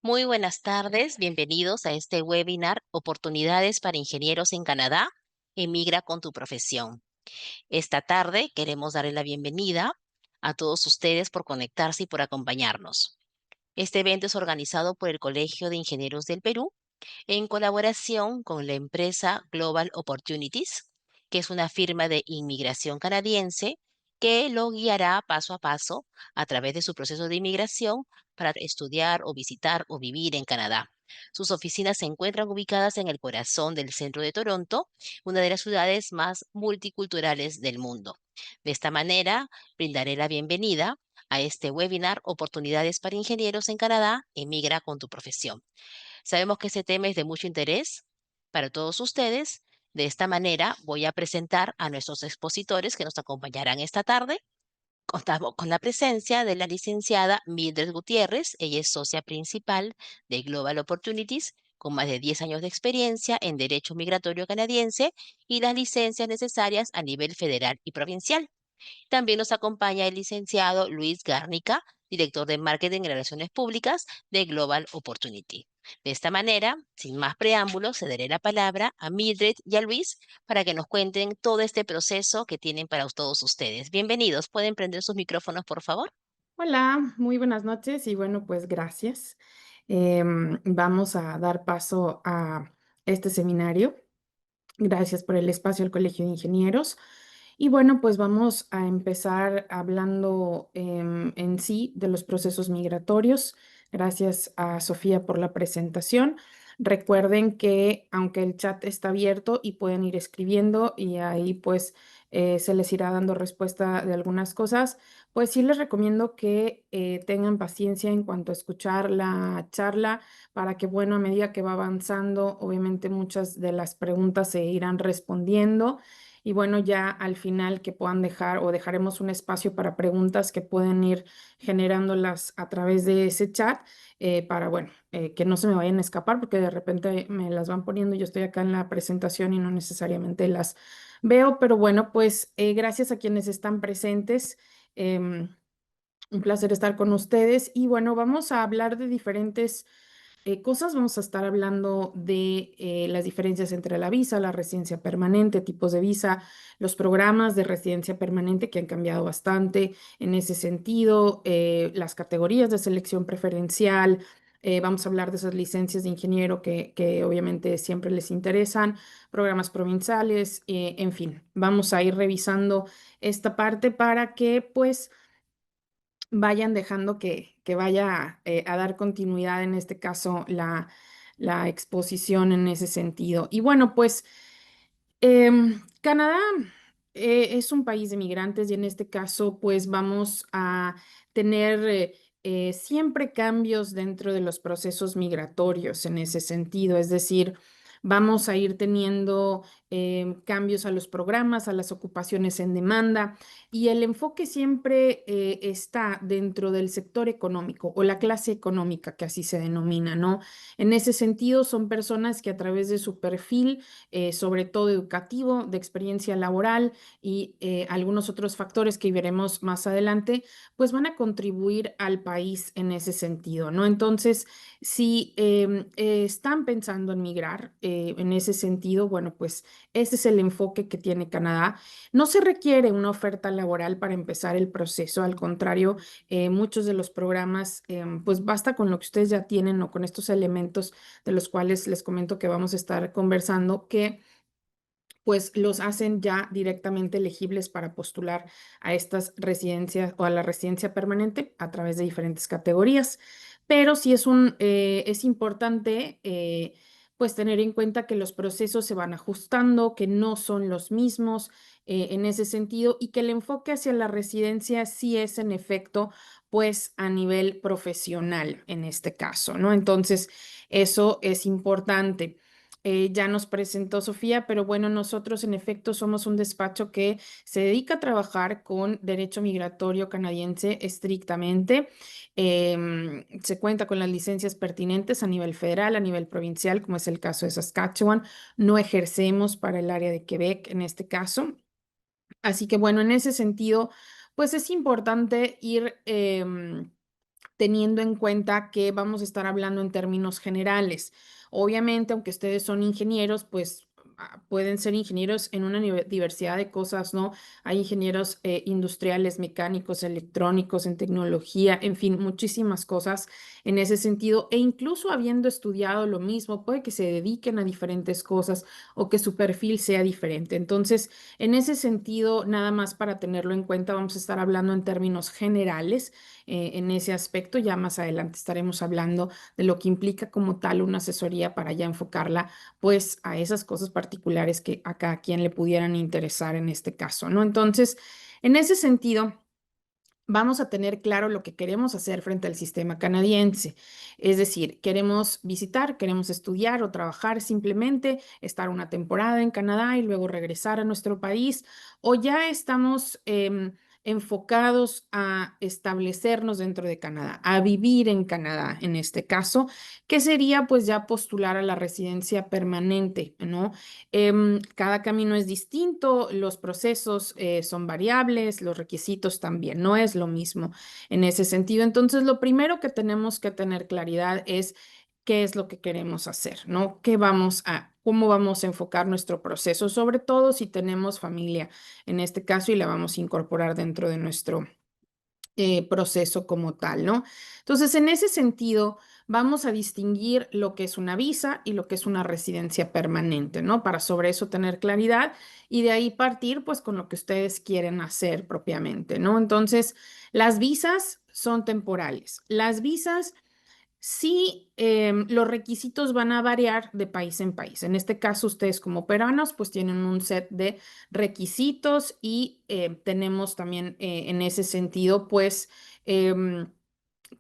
Muy buenas tardes, bienvenidos a este webinar Oportunidades para Ingenieros en Canadá. Emigra con tu profesión. Esta tarde queremos darle la bienvenida a todos ustedes por conectarse y por acompañarnos. Este evento es organizado por el Colegio de Ingenieros del Perú en colaboración con la empresa Global Opportunities, que es una firma de inmigración canadiense que lo guiará paso a paso a través de su proceso de inmigración para estudiar o visitar o vivir en Canadá. Sus oficinas se encuentran ubicadas en el corazón del centro de Toronto, una de las ciudades más multiculturales del mundo. De esta manera, brindaré la bienvenida a este webinar Oportunidades para Ingenieros en Canadá, emigra con tu profesión. Sabemos que ese tema es de mucho interés para todos ustedes. De esta manera voy a presentar a nuestros expositores que nos acompañarán esta tarde. Contamos con la presencia de la licenciada Mildred Gutiérrez. Ella es socia principal de Global Opportunities, con más de 10 años de experiencia en Derecho Migratorio Canadiense y las licencias necesarias a nivel federal y provincial. También nos acompaña el licenciado Luis Gárnica, director de Marketing y Relaciones Públicas de Global Opportunity. De esta manera, sin más preámbulos, cederé la palabra a Mildred y a Luis para que nos cuenten todo este proceso que tienen para todos ustedes. Bienvenidos. ¿Pueden prender sus micrófonos, por favor? Hola, muy buenas noches y bueno, pues gracias. Vamos a dar paso a este seminario. Gracias por el espacio al Colegio de Ingenieros. Y bueno, pues vamos a empezar hablando en sí de los procesos migratorios. Gracias a Sofía por la presentación. Recuerden que aunque el chat está abierto y pueden ir escribiendo y ahí pues se les irá dando respuesta de algunas cosas, pues sí les recomiendo que tengan paciencia en cuanto a escuchar la charla para que, bueno, a medida que va avanzando, obviamente muchas de las preguntas se irán respondiendo y bueno, ya al final que puedan dejar o dejaremos un espacio para preguntas que pueden ir generándolas a través de ese chat para, bueno, que no se me vayan a escapar porque de repente me las van poniendo. Yo estoy acá en la presentación y no necesariamente las veo, pero bueno, pues gracias a quienes están presentes. em, un placer estar con ustedes y bueno, vamos a hablar de diferentes cosas. Vamos a estar hablando de las diferencias entre la visa, la residencia permanente, tipos de visa, los programas de residencia permanente que han cambiado bastante en ese sentido, las categorías de selección preferencial. Vamos a hablar de esas licencias de ingeniero que obviamente siempre les interesan, programas provinciales, en fin, vamos a ir revisando esta parte para que pues vayan dejando que vaya a dar continuidad, en este caso, la exposición en ese sentido. Y bueno, pues Canadá es un país de migrantes y en este caso, pues vamos a tener siempre cambios dentro de los procesos migratorios en ese sentido. Es decir, vamos a ir teniendo cambios a los programas, a las ocupaciones en demanda y el enfoque siempre está dentro del sector económico o la clase económica, que así se denomina, ¿no? En ese sentido, son personas que a través de su perfil sobre todo educativo, de experiencia laboral y algunos otros factores que veremos más adelante, pues van a contribuir al país en ese sentido, ¿no? Entonces, si están pensando en migrar en ese sentido, bueno, pues ese es el enfoque que tiene Canadá. No se requiere una oferta laboral para empezar el proceso, al contrario, muchos de los programas, pues basta con lo que ustedes ya tienen o con estos elementos de los cuales les comento que vamos a estar conversando, que pues los hacen ya directamente elegibles para postular a estas residencias o a la residencia permanente a través de diferentes categorías. Pero sí es importante pues tener en cuenta que los procesos se van ajustando, que no son los mismos en ese sentido y que el enfoque hacia la residencia sí es en efecto pues a nivel profesional en este caso, ¿no? Entonces, eso es importante. Ya nos presentó Sofía, pero bueno, nosotros en efecto somos un despacho que se dedica a trabajar con derecho migratorio canadiense estrictamente. Se cuenta con las licencias pertinentes a nivel federal, a nivel provincial, como es el caso de Saskatchewan. No ejercemos para el área de Quebec en este caso. Así que bueno, en ese sentido, pues es importante ir teniendo en cuenta que vamos a estar hablando en términos generales. Obviamente, aunque ustedes son ingenieros, pues pueden ser ingenieros en una diversidad de cosas, ¿no? Hay ingenieros industriales, mecánicos, electrónicos, en tecnología, en fin, muchísimas cosas en ese sentido. E incluso habiendo estudiado lo mismo, puede que se dediquen a diferentes cosas o que su perfil sea diferente. Entonces, en ese sentido, nada más para tenerlo en cuenta, vamos a estar hablando en términos generales en ese aspecto. Ya más adelante estaremos hablando de lo que implica como tal una asesoría para ya enfocarla pues a esas cosas particulares que a cada quien le pudieran interesar en este caso, ¿no? Entonces, en ese sentido, vamos a tener claro lo que queremos hacer frente al sistema canadiense. Es decir, queremos visitar, queremos estudiar o trabajar simplemente, estar una temporada en Canadá y luego regresar a nuestro país, o ya estamos enfocados a establecernos dentro de Canadá, a vivir en Canadá en este caso, que sería pues ya postular a la residencia permanente, ¿no? Cada camino es distinto, los procesos son variables, los requisitos también, no es lo mismo en ese sentido. Entonces, lo primero que tenemos que tener claridad es qué es lo que queremos hacer, ¿no? Cómo vamos a enfocar nuestro proceso, sobre todo si tenemos familia en este caso y la vamos a incorporar dentro de nuestro proceso como tal, ¿no? Entonces, en ese sentido, vamos a distinguir lo que es una visa y lo que es una residencia permanente, ¿no? Para sobre eso tener claridad y de ahí partir, pues, con lo que ustedes quieren hacer propiamente, ¿no? Entonces, las visas son temporales. Las visas sí, los requisitos van a variar de país en país. En este caso, ustedes como peruanos, pues tienen un set de requisitos y tenemos también en ese sentido, pues, em,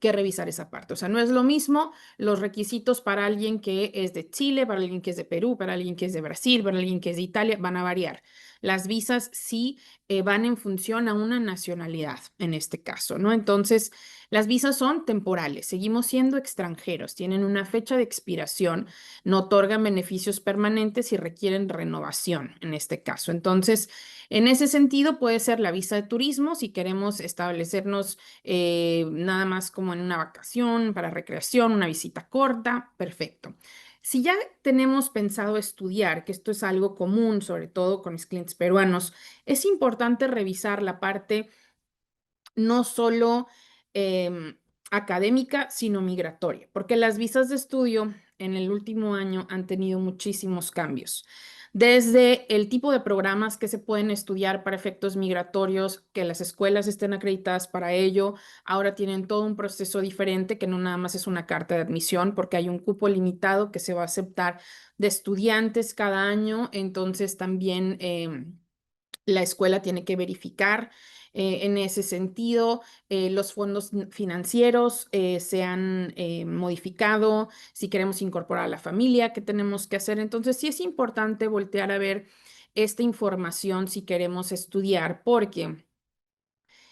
que revisar esa parte. O sea, no es lo mismo los requisitos para alguien que es de Chile, para alguien que es de Perú, para alguien que es de Brasil, para alguien que es de Italia, van a variar. Las visas sí van en función a una nacionalidad en este caso, ¿no? Entonces, las visas son temporales, seguimos siendo extranjeros, tienen una fecha de expiración, no otorgan beneficios permanentes y requieren renovación en este caso. Entonces, en ese sentido, puede ser la visa de turismo si queremos establecernos nada más como en una vacación, para recreación, una visita corta, perfecto. Si ya tenemos pensado estudiar, que esto es algo común, sobre todo con mis clientes peruanos, es importante revisar la parte no solo em, académica, sino migratoria, porque las visas de estudio en el último año han tenido muchísimos cambios. Desde el tipo de programas que se pueden estudiar para efectos migratorios, que las escuelas estén acreditadas para ello, ahora tienen todo un proceso diferente que no nada más es una carta de admisión, porque hay un cupo limitado que se va a aceptar de estudiantes cada año, entonces también la escuela tiene que verificar en ese sentido, los fondos financieros se han modificado, si queremos incorporar a la familia, ¿qué tenemos que hacer? Entonces, sí es importante voltear a ver esta información si queremos estudiar, porque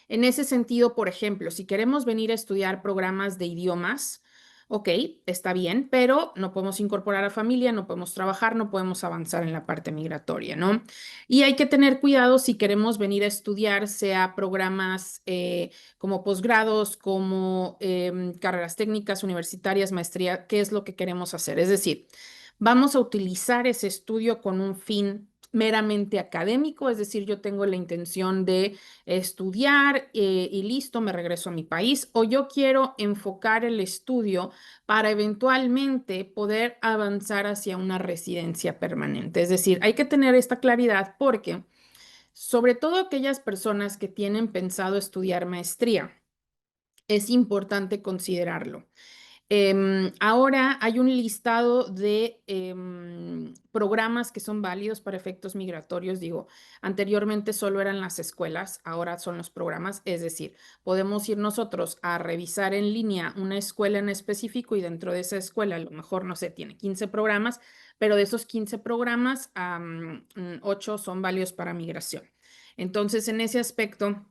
en ese sentido, por ejemplo, si queremos venir a estudiar programas de idiomas, ok, está bien, pero no podemos incorporar a familia, no podemos trabajar, no podemos avanzar en la parte migratoria, ¿no? Y hay que tener cuidado si queremos venir a estudiar, sea programas como posgrados, como carreras técnicas, universitarias, maestría, ¿qué es lo que queremos hacer? Es decir, vamos a utilizar ese estudio con un fin meramente académico, es decir, yo tengo la intención de estudiar y listo, me regreso a mi país, o yo quiero enfocar el estudio para eventualmente poder avanzar hacia una residencia permanente. Es decir, hay que tener esta claridad porque, sobre todo aquellas personas que tienen pensado estudiar maestría, es importante considerarlo. Ahora hay un listado de programas que son válidos para efectos migratorios. Digo, anteriormente solo eran las escuelas, ahora son los programas. Es decir, podemos ir nosotros a revisar en línea una escuela en específico y dentro de esa escuela, a lo mejor, no sé, tiene 15 programas, pero de esos 15 programas, 8 son válidos para migración. Entonces, en ese aspecto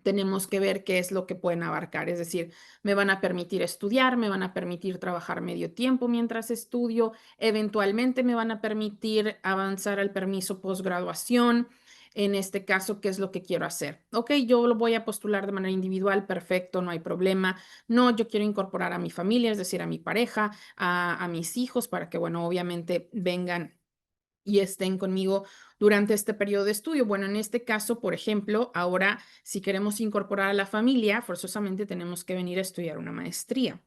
tenemos que ver qué es lo que pueden abarcar. Es decir, me van a permitir estudiar, me van a permitir trabajar medio tiempo mientras estudio, eventualmente me van a permitir avanzar al permiso posgraduación. en este caso, qué es lo que quiero hacer. Ok, yo lo voy a postular de manera individual, perfecto, no hay problema. No, yo quiero incorporar a mi familia, es decir, a mi pareja, a mis hijos, para que, bueno, obviamente vengan y estén conmigo durante este periodo de estudio. Bueno, en este caso, por ejemplo, ahora si queremos incorporar a la familia, forzosamente tenemos que venir a estudiar una maestría.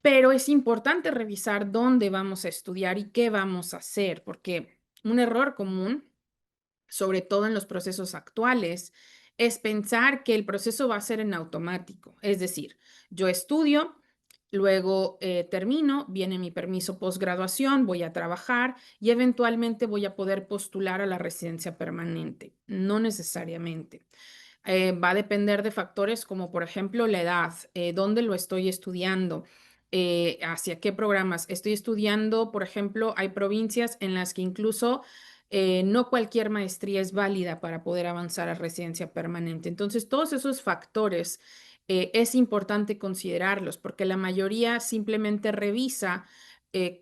Pero es importante revisar dónde vamos a estudiar y qué vamos a hacer, porque un error común, sobre todo en los procesos actuales, es pensar que el proceso va a ser en automático. Es decir, yo estudio, luego termino, viene mi permiso postgraduación, voy a trabajar y eventualmente voy a poder postular a la residencia permanente. No necesariamente. Va a depender de factores como, por ejemplo, la edad, dónde lo estoy estudiando, hacia qué programas. Estoy estudiando, por ejemplo, hay provincias en las que incluso no cualquier maestría es válida para poder avanzar a residencia permanente. Entonces, todos esos factores es importante considerarlos porque la mayoría simplemente revisa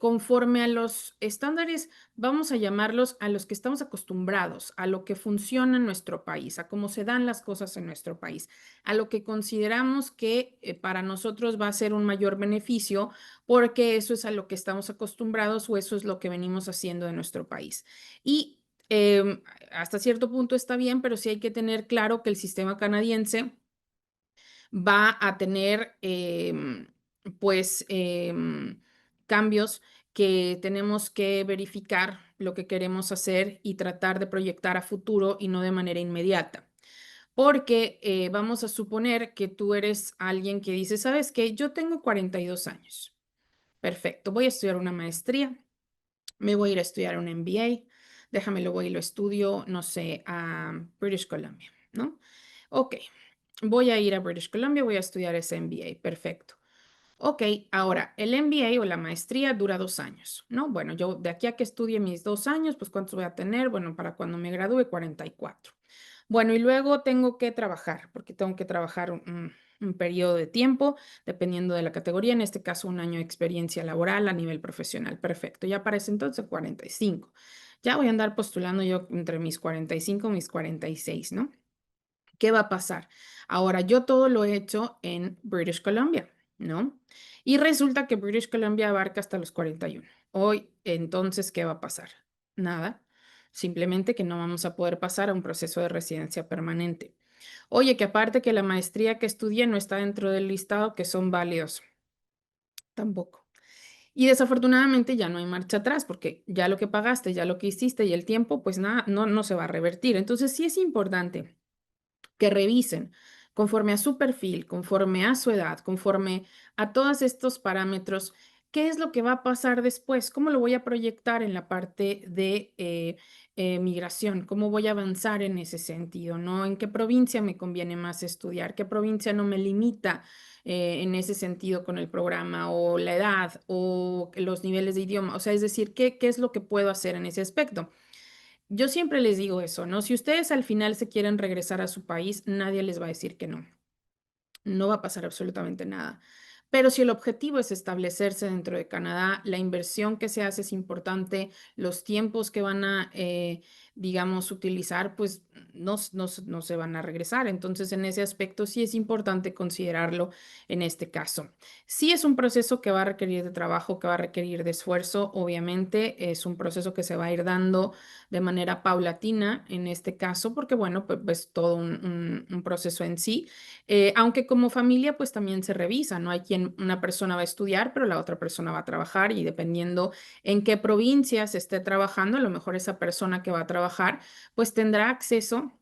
conforme a los estándares, vamos a llamarlos a los que estamos acostumbrados, a lo que funciona en nuestro país, a cómo se dan las cosas en nuestro país, a lo que consideramos que para nosotros va a ser un mayor beneficio porque eso es a lo que estamos acostumbrados o eso es lo que venimos haciendo en nuestro país. Y hasta cierto punto está bien, pero sí hay que tener claro que el sistema canadiense va a tener, pues, cambios que tenemos que verificar lo que queremos hacer y tratar de proyectar a futuro y no de manera inmediata. Porque vamos a suponer que tú eres alguien que dice, ¿sabes qué? Yo tengo 42 años. Perfecto, voy a estudiar una maestría, me voy a ir a estudiar un MBA, déjame lo voy y lo estudio, no sé, a British Columbia, ¿no? Ok, voy a ir a British Columbia, voy a estudiar ese MBA, perfecto. Ok, ahora, el MBA o la maestría dura 2 años, ¿no? Bueno, yo de aquí a que estudie mis 2 años, pues ¿cuántos voy a tener? Bueno, para cuando me gradúe, 44. Bueno, y luego tengo que trabajar, porque tengo que trabajar un periodo de tiempo, dependiendo de la categoría, en este caso 1 año de experiencia laboral a nivel profesional. Perfecto, ya para ese entonces 45. Ya voy a andar postulando yo entre mis 45 y mis 46, ¿no? ¿Qué va a pasar? Ahora, yo todo lo he hecho en British Columbia, ¿no? Y resulta que British Columbia abarca hasta los 41. Hoy, entonces, ¿qué va a pasar? Nada. Simplemente que no vamos a poder pasar a un proceso de residencia permanente. Oye, que aparte que la maestría que estudié no está dentro del listado que son válidos. Tampoco. Y desafortunadamente ya no hay marcha atrás porque ya lo que pagaste, ya lo que hiciste y el tiempo, pues nada, no se va a revertir. Entonces sí es importante que revisen conforme a su perfil, conforme a su edad, conforme a todos estos parámetros, qué es lo que va a pasar después, cómo lo voy a proyectar en la parte de migración, cómo voy a avanzar en ese sentido, ¿no? ¿En qué provincia me conviene más estudiar? ¿Qué provincia no me limita? En ese sentido con el programa o la edad o los niveles de idioma, o sea, es decir, ¿qué es lo que puedo hacer en ese aspecto? Yo siempre les digo eso, ¿no? Si ustedes al final se quieren regresar a su país, nadie les va a decir que no. No va a pasar absolutamente nada. Pero si el objetivo es establecerse dentro de Canadá, la inversión que se hace es importante, los tiempos que van a, digamos, utilizar, pues no se van a regresar. Entonces, en ese aspecto sí es importante considerarlo en este caso. Sí es un proceso que va a requerir de trabajo, que va a requerir de esfuerzo, obviamente. Es un proceso que se va a ir dando de manera paulatina en este caso, porque, bueno, pues todo un proceso en sí. Aunque como familia, pues también se revisa, ¿no? Hay quien una persona va a estudiar, pero la otra persona va a trabajar y dependiendo en qué provincia se esté trabajando, a lo mejor esa persona que va a trabajar, pues tendrá acceso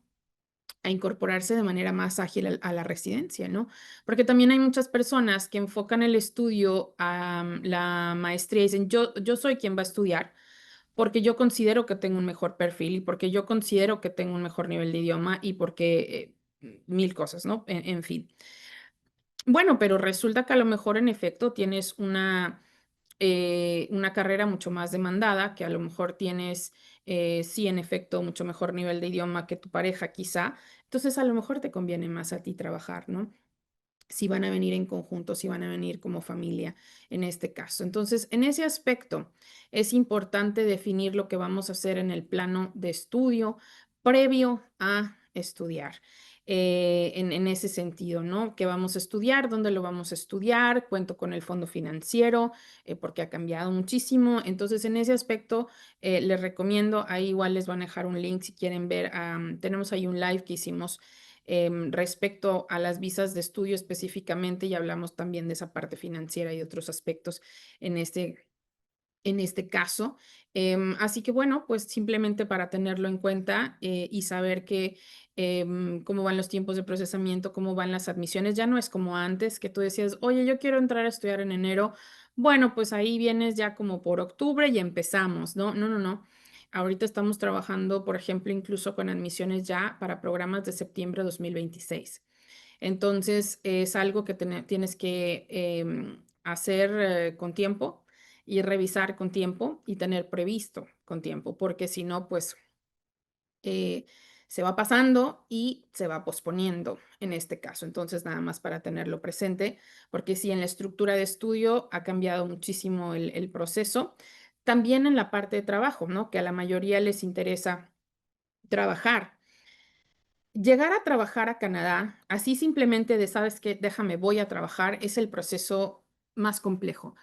a incorporarse de manera más ágil a la residencia, ¿no? Porque también hay muchas personas que enfocan el estudio a la maestría y dicen, yo soy quien va a estudiar porque yo considero que tengo un mejor perfil y porque yo considero que tengo un mejor nivel de idioma y porque mil cosas, ¿no? En fin. Bueno, pero resulta que a lo mejor en efecto tienes una carrera mucho más demandada, que a lo mejor tienes, sí, en efecto, mucho mejor nivel de idioma que tu pareja, quizá. Entonces, a lo mejor te conviene más a ti trabajar, ¿no? Si van a venir en conjunto, si van a venir como familia en este caso. Entonces, en ese aspecto es importante definir lo que vamos a hacer en el plano de estudio previo a estudiar. En ese sentido, ¿no? ¿Qué vamos a estudiar? ¿Dónde lo vamos a estudiar? Cuento con el fondo financiero, porque ha cambiado muchísimo. Entonces, en ese aspecto, les recomiendo, ahí igual les van a dejar un link si quieren ver. Tenemos ahí un live que hicimos respecto a las visas de estudio específicamente y hablamos también de esa parte financiera y otros aspectos en este caso. Así que bueno, pues simplemente para tenerlo en cuenta y saber que cómo van los tiempos de procesamiento, cómo van las admisiones, ya no es como antes que tú decías, oye, yo quiero entrar a estudiar en enero. Bueno, pues ahí vienes ya como por octubre y empezamos, ¿no? No, no, no. Ahorita estamos trabajando, por ejemplo, incluso con admisiones ya para programas de septiembre de 2026. Entonces, es algo que tienes que hacer con tiempo y revisar con tiempo y tener previsto con tiempo, porque si no, pues eh, se va pasando y se va posponiendo en este caso. Entonces, nada más para tenerlo presente, porque sí, en la estructura de estudio ha cambiado muchísimo el proceso. También en la parte de trabajo, ¿no? Que a la mayoría les interesa trabajar. Llegar a trabajar a Canadá, así simplemente de, ¿sabes qué? Déjame, voy a trabajar, es el proceso más complejo.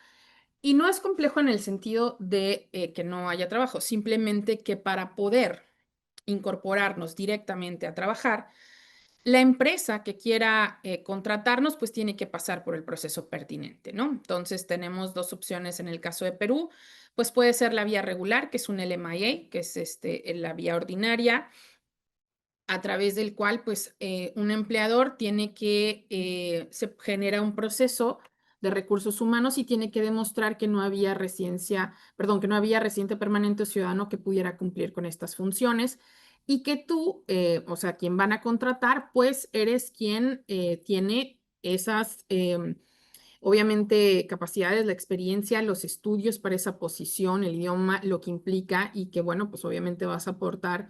Y no es complejo en el sentido de que no haya trabajo, simplemente que para poder incorporarnos directamente a trabajar, la empresa que quiera contratarnos, pues tiene que pasar por el proceso pertinente, ¿no? Entonces tenemos dos opciones en el caso de Perú, pues puede ser la vía regular, que es un LMIA, que es la vía ordinaria a través del cual pues un empleador tiene que, se genera un proceso de recursos humanos y tiene que demostrar que no había residencia, perdón, que no había residente permanente o ciudadano que pudiera cumplir con estas funciones y que tú, o sea, quien van a contratar, pues eres quien tiene esas, obviamente, capacidades, la experiencia, los estudios para esa posición, el idioma, lo que implica y que, bueno, pues obviamente vas a aportar.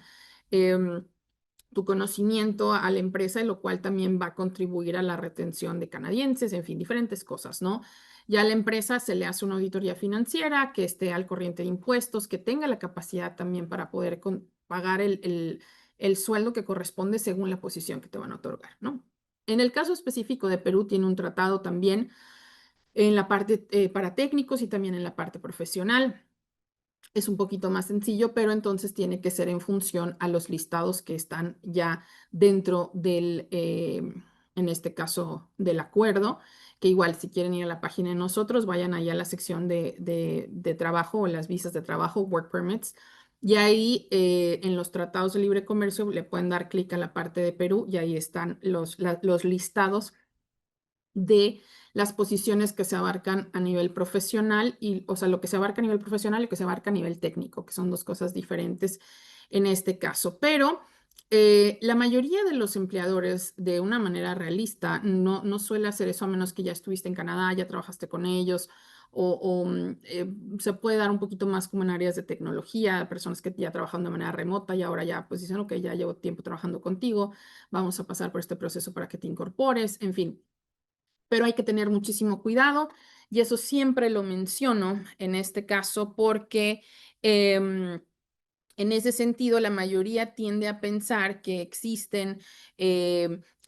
Tu conocimiento a la empresa, lo cual también va a contribuir a la retención de canadienses, en fin, diferentes cosas, ¿no? Ya a la empresa se le hace una auditoría financiera, que esté al corriente de impuestos, que tenga la capacidad también para poder pagar el sueldo que corresponde según la posición que te van a otorgar, ¿no? En el caso específico de Perú, tiene un tratado también en la parte para técnicos y también en la parte profesional. Es un poquito más sencillo, pero entonces tiene que ser en función a los listados que están ya dentro del, en este caso, del acuerdo, que igual si quieren ir a la página de nosotros, vayan allá a la sección de trabajo o las visas de trabajo, work permits, y ahí en los tratados de libre comercio le pueden dar clic a la parte de Perú y ahí están los listados de las posiciones que se abarcan a nivel profesional y, o sea, lo que se abarca a nivel profesional y lo que se abarca a nivel técnico, que son dos cosas diferentes en este caso. Pero la mayoría de los empleadores, de una manera realista, no suele hacer eso a menos que ya estuviste en Canadá, ya trabajaste con ellos. Se puede dar un poquito más como en áreas de tecnología, personas que ya trabajan de manera remota y ahora ya pues dicen, ok, ya llevo tiempo trabajando contigo, vamos a pasar por este proceso para que te incorpores, en fin, pero hay que tener muchísimo cuidado y eso siempre lo menciono en este caso porque en ese sentido la mayoría tiende a pensar que existen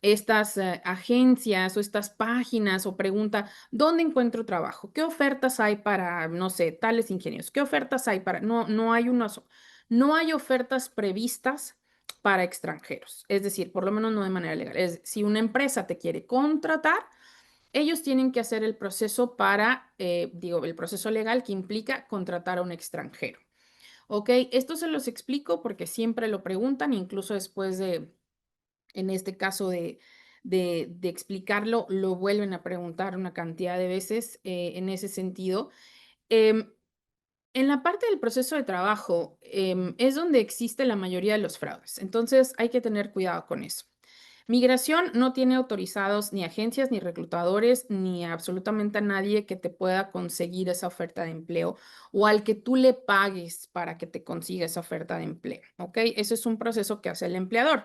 estas agencias o estas páginas o pregunta, ¿dónde encuentro trabajo? ¿Qué ofertas hay para, no sé, tales ingenieros? ¿Qué ofertas hay para, no hay unas, no hay ofertas previstas para extranjeros? Es decir, por lo menos no de manera legal. Es, si una empresa te quiere contratar, ellos tienen que hacer el proceso para, digo, el proceso legal que implica contratar a un extranjero. ¿Ok? Esto se los explico porque siempre lo preguntan, incluso después de, en este caso de explicarlo, lo vuelven a preguntar una cantidad de veces en ese sentido. Em, en la parte del proceso de trabajo es donde existe la mayoría de los fraudes, entonces hay que tener cuidado con eso. Migración no tiene autorizados ni agencias, ni reclutadores, ni absolutamente a nadie que te pueda conseguir esa oferta de empleo o al que tú le pagues para que te consiga esa oferta de empleo, ¿ok? Eso es un proceso que hace el empleador.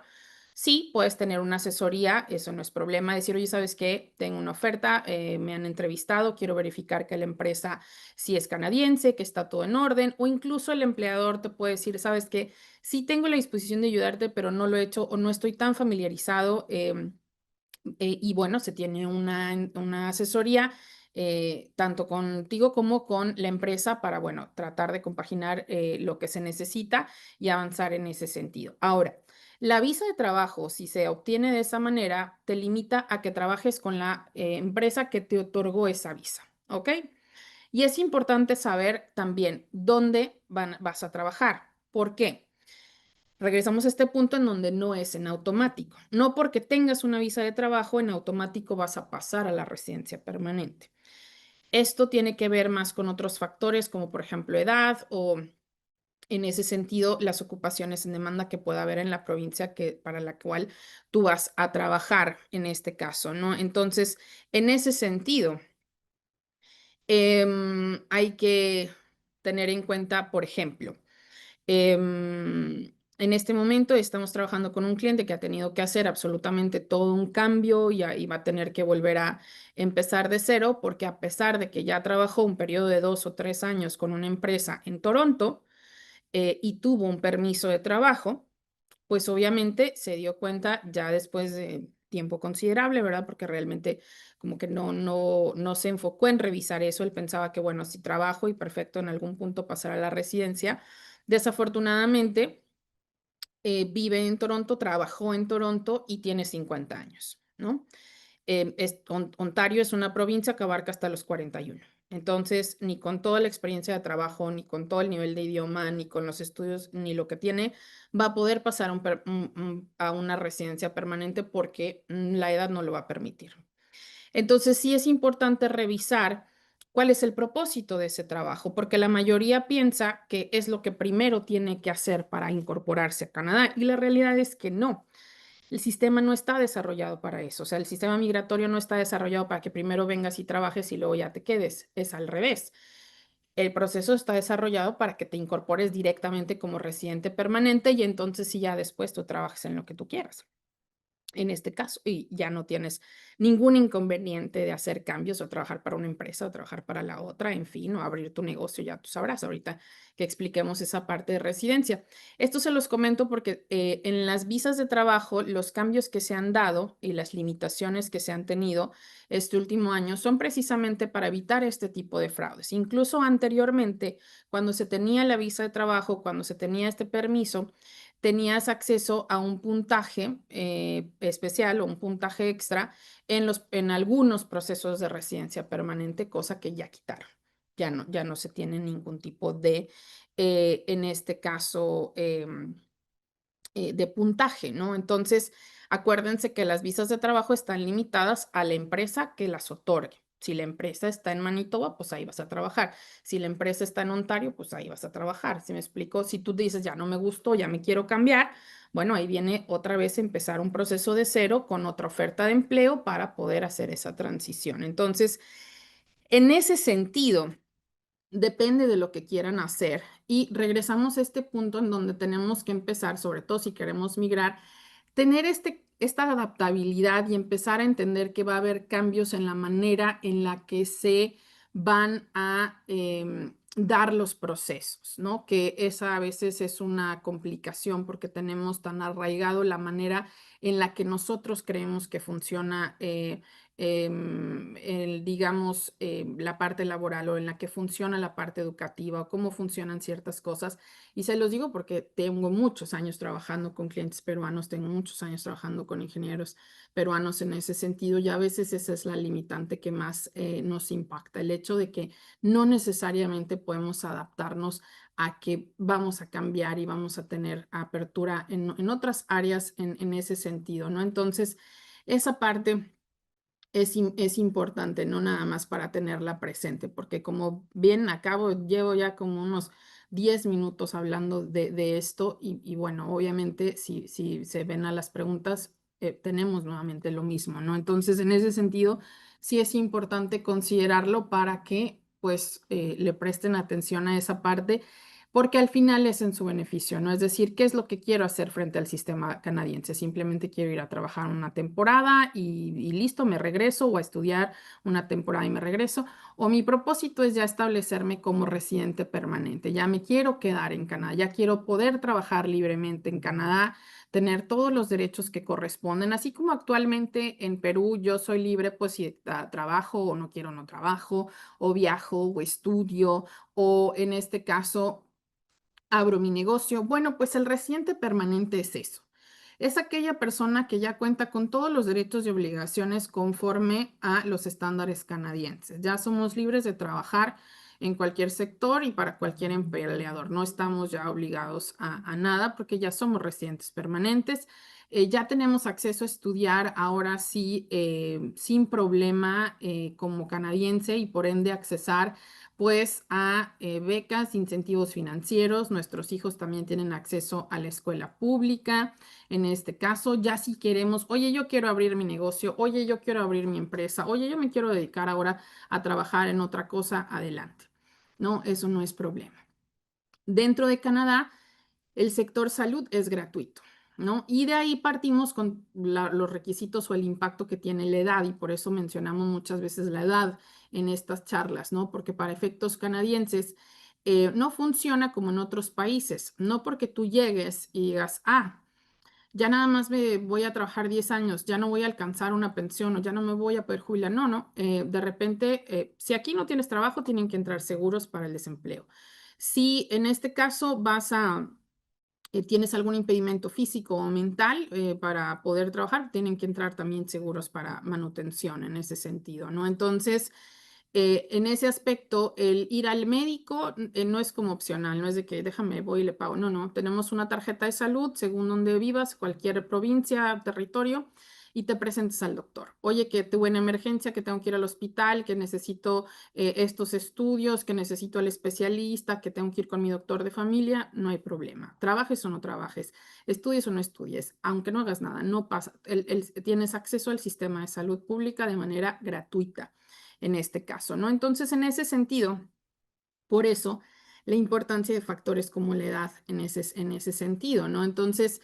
Sí, puedes tener una asesoría, eso no es problema. Decir, oye, ¿sabes qué? Tengo una oferta, me han entrevistado, quiero verificar que la empresa sí es canadiense, que está todo en orden, o incluso el empleador te puede decir, ¿sabes qué? Sí tengo la disposición de ayudarte, pero no lo he hecho o no estoy tan familiarizado. Y bueno, se tiene una asesoría tanto contigo como con la empresa para, bueno, tratar de compaginar lo que se necesita y avanzar en ese sentido. Ahora, la visa de trabajo, si se obtiene de esa manera, te limita a que trabajes con la empresa que te otorgó esa visa, ¿ok? Y es importante saber también dónde vas a trabajar. ¿Por qué? Regresamos a este punto en donde no es en automático. No porque tengas una visa de trabajo, en automático vas a pasar a la residencia permanente. Esto tiene que ver más con otros factores, como por ejemplo edad o en ese sentido las ocupaciones en demanda que pueda haber en la provincia para la cual tú vas a trabajar en este caso, ¿no? Entonces, en ese sentido, hay que tener en cuenta, por ejemplo, en este momento estamos trabajando con un cliente que ha tenido que hacer absolutamente todo un cambio y va a tener que volver a empezar de cero porque a pesar de que ya trabajó un periodo de 2 o 3 años con una empresa en Toronto y tuvo un permiso de trabajo, pues obviamente se dio cuenta ya después de tiempo considerable, ¿verdad? Porque realmente como que no se enfocó en revisar eso. Él pensaba que, bueno, si trabajo y perfecto, en algún punto pasará a la residencia. Desafortunadamente, vive en Toronto, trabajó en Toronto y tiene 50 años, ¿no? Ontario es una provincia que abarca hasta los 41. Entonces, ni con toda la experiencia de trabajo, ni con todo el nivel de idioma, ni con los estudios, ni lo que tiene, va a poder pasar a una residencia permanente porque la edad no lo va a permitir. Entonces, sí es importante revisar cuál es el propósito de ese trabajo, porque la mayoría piensa que es lo que primero tiene que hacer para incorporarse a Canadá y la realidad es que no. El sistema no está desarrollado para eso, o sea, el sistema migratorio no está desarrollado para que primero vengas y trabajes y luego ya te quedes, es al revés. El proceso está desarrollado para que te incorpores directamente como residente permanente y entonces sí ya después tú trabajes en lo que tú quieras en este caso, y ya no tienes ningún inconveniente de hacer cambios o trabajar para una empresa o trabajar para la otra, en fin, o abrir tu negocio, ya tú sabrás ahorita que expliquemos esa parte de residencia. Esto se los comento porque en las visas de trabajo, los cambios que se han dado y las limitaciones que se han tenido este último año son precisamente para evitar este tipo de fraudes. Incluso anteriormente, cuando se tenía la visa de trabajo, cuando se tenía este permiso, tenías acceso a un puntaje especial o un puntaje extra en algunos procesos de residencia permanente, cosa que ya quitaron. Ya no se tiene ningún tipo de, en este caso, de puntaje, ¿no? Entonces, acuérdense que las visas de trabajo están limitadas a la empresa que las otorgue. Si la empresa está en Manitoba, pues ahí vas a trabajar. Si la empresa está en Ontario, pues ahí vas a trabajar. ¿Sí me explico? Si tú dices, ya no me gustó, ya me quiero cambiar, bueno, ahí viene otra vez empezar un proceso de cero con otra oferta de empleo para poder hacer esa transición. Entonces, en ese sentido, depende de lo que quieran hacer. Y regresamos a este punto en donde tenemos que empezar, sobre todo si queremos migrar, tener esta adaptabilidad y empezar a entender que va a haber cambios en la manera en la que se van a dar los procesos, ¿no? Que esa a veces es una complicación porque tenemos tan arraigado la manera en la que nosotros creemos que funciona digamos, la parte laboral o en la que funciona la parte educativa o cómo funcionan ciertas cosas. Y se los digo porque tengo muchos años trabajando con clientes peruanos, tengo muchos años trabajando con ingenieros peruanos en ese sentido y a veces esa es la limitante que más nos impacta, el hecho de que no necesariamente podemos adaptarnos a que vamos a cambiar y vamos a tener apertura en otras áreas en ese sentido, ¿no? Entonces, esa parte es importante, no nada más para tenerla presente, porque como bien acabo, llevo ya como unos 10 minutos hablando de esto y bueno, obviamente si se ven a las preguntas, tenemos nuevamente lo mismo, ¿no? Entonces, en ese sentido, sí es importante considerarlo para que pues le presten atención a esa parte porque al final es en su beneficio, ¿no? Es decir, ¿qué es lo que quiero hacer frente al sistema canadiense? Simplemente quiero ir a trabajar una temporada y listo, me regreso, o a estudiar una temporada y me regreso, o mi propósito es ya establecerme como residente permanente, ya me quiero quedar en Canadá, ya quiero poder trabajar libremente en Canadá, tener todos los derechos que corresponden, así como actualmente en Perú yo soy libre, pues si trabajo o no quiero, no trabajo, o viajo o estudio, o en este caso abro mi negocio. Bueno, pues el residente permanente es eso. Es aquella persona que ya cuenta con todos los derechos y obligaciones conforme a los estándares canadienses. Ya somos libres de trabajar en cualquier sector y para cualquier empleador. No estamos ya obligados a nada porque ya somos residentes permanentes. Ya tenemos acceso a estudiar ahora sí sin problema como canadiense y por ende accesar pues a becas, incentivos financieros. Nuestros hijos también tienen acceso a la escuela pública. En este caso, ya si queremos, oye, yo quiero abrir mi negocio, oye, yo quiero abrir mi empresa, oye, yo me quiero dedicar ahora a trabajar en otra cosa, adelante. No, eso no es problema. Dentro de Canadá, el sector salud es gratuito, ¿no? Y de ahí partimos con los requisitos o el impacto que tiene la edad, y por eso mencionamos muchas veces la edad en estas charlas, ¿no? Porque para efectos canadienses no funciona como en otros países, no porque tú llegues y digas, ya nada más me voy a trabajar 10 años, ya no voy a alcanzar una pensión o ya no me voy a poder jubilar. No, no, de repente, si aquí no tienes trabajo, tienen que entrar seguros para el desempleo. Si en este caso tienes algún impedimento físico o mental para poder trabajar, tienen que entrar también seguros para manutención en ese sentido, ¿no? Entonces, en ese aspecto, el ir al médico no es como opcional, no es de que déjame, voy y le pago. No, no, tenemos una tarjeta de salud según donde vivas, cualquier provincia, territorio, y te presentes al doctor. Oye, que tuve una emergencia, que tengo que ir al hospital, que necesito estos estudios, que necesito al especialista, que tengo que ir con mi doctor de familia, no hay problema. Trabajes o no trabajes, estudies o no estudies, aunque no hagas nada, no pasa. Tienes acceso al sistema de salud pública de manera gratuita en este caso, ¿no? Entonces, en ese sentido, por eso la importancia de factores como la edad en ese sentido, ¿no? Entonces,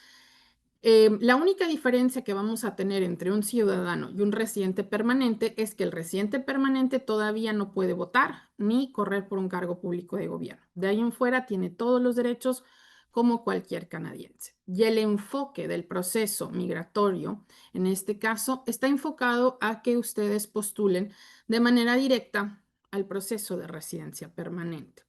la única diferencia que vamos a tener entre un ciudadano y un residente permanente es que el residente permanente todavía no puede votar ni correr por un cargo público de gobierno. De ahí en fuera tiene todos los derechos como cualquier canadiense. Y el enfoque del proceso migratorio, en este caso, está enfocado a que ustedes postulen de manera directa al proceso de residencia permanente.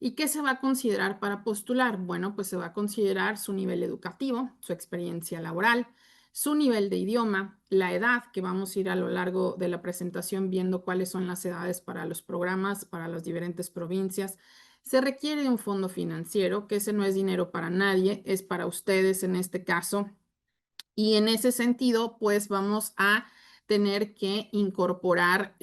¿Y qué se va a considerar para postular? Bueno, pues se va a considerar su nivel educativo, su experiencia laboral, su nivel de idioma, la edad, que vamos a ir a lo largo de la presentación viendo cuáles son las edades para los programas, para las diferentes provincias. Se requiere de un fondo financiero, que ese no es dinero para nadie, es para ustedes en este caso. Y en ese sentido, pues vamos a tener que incorporar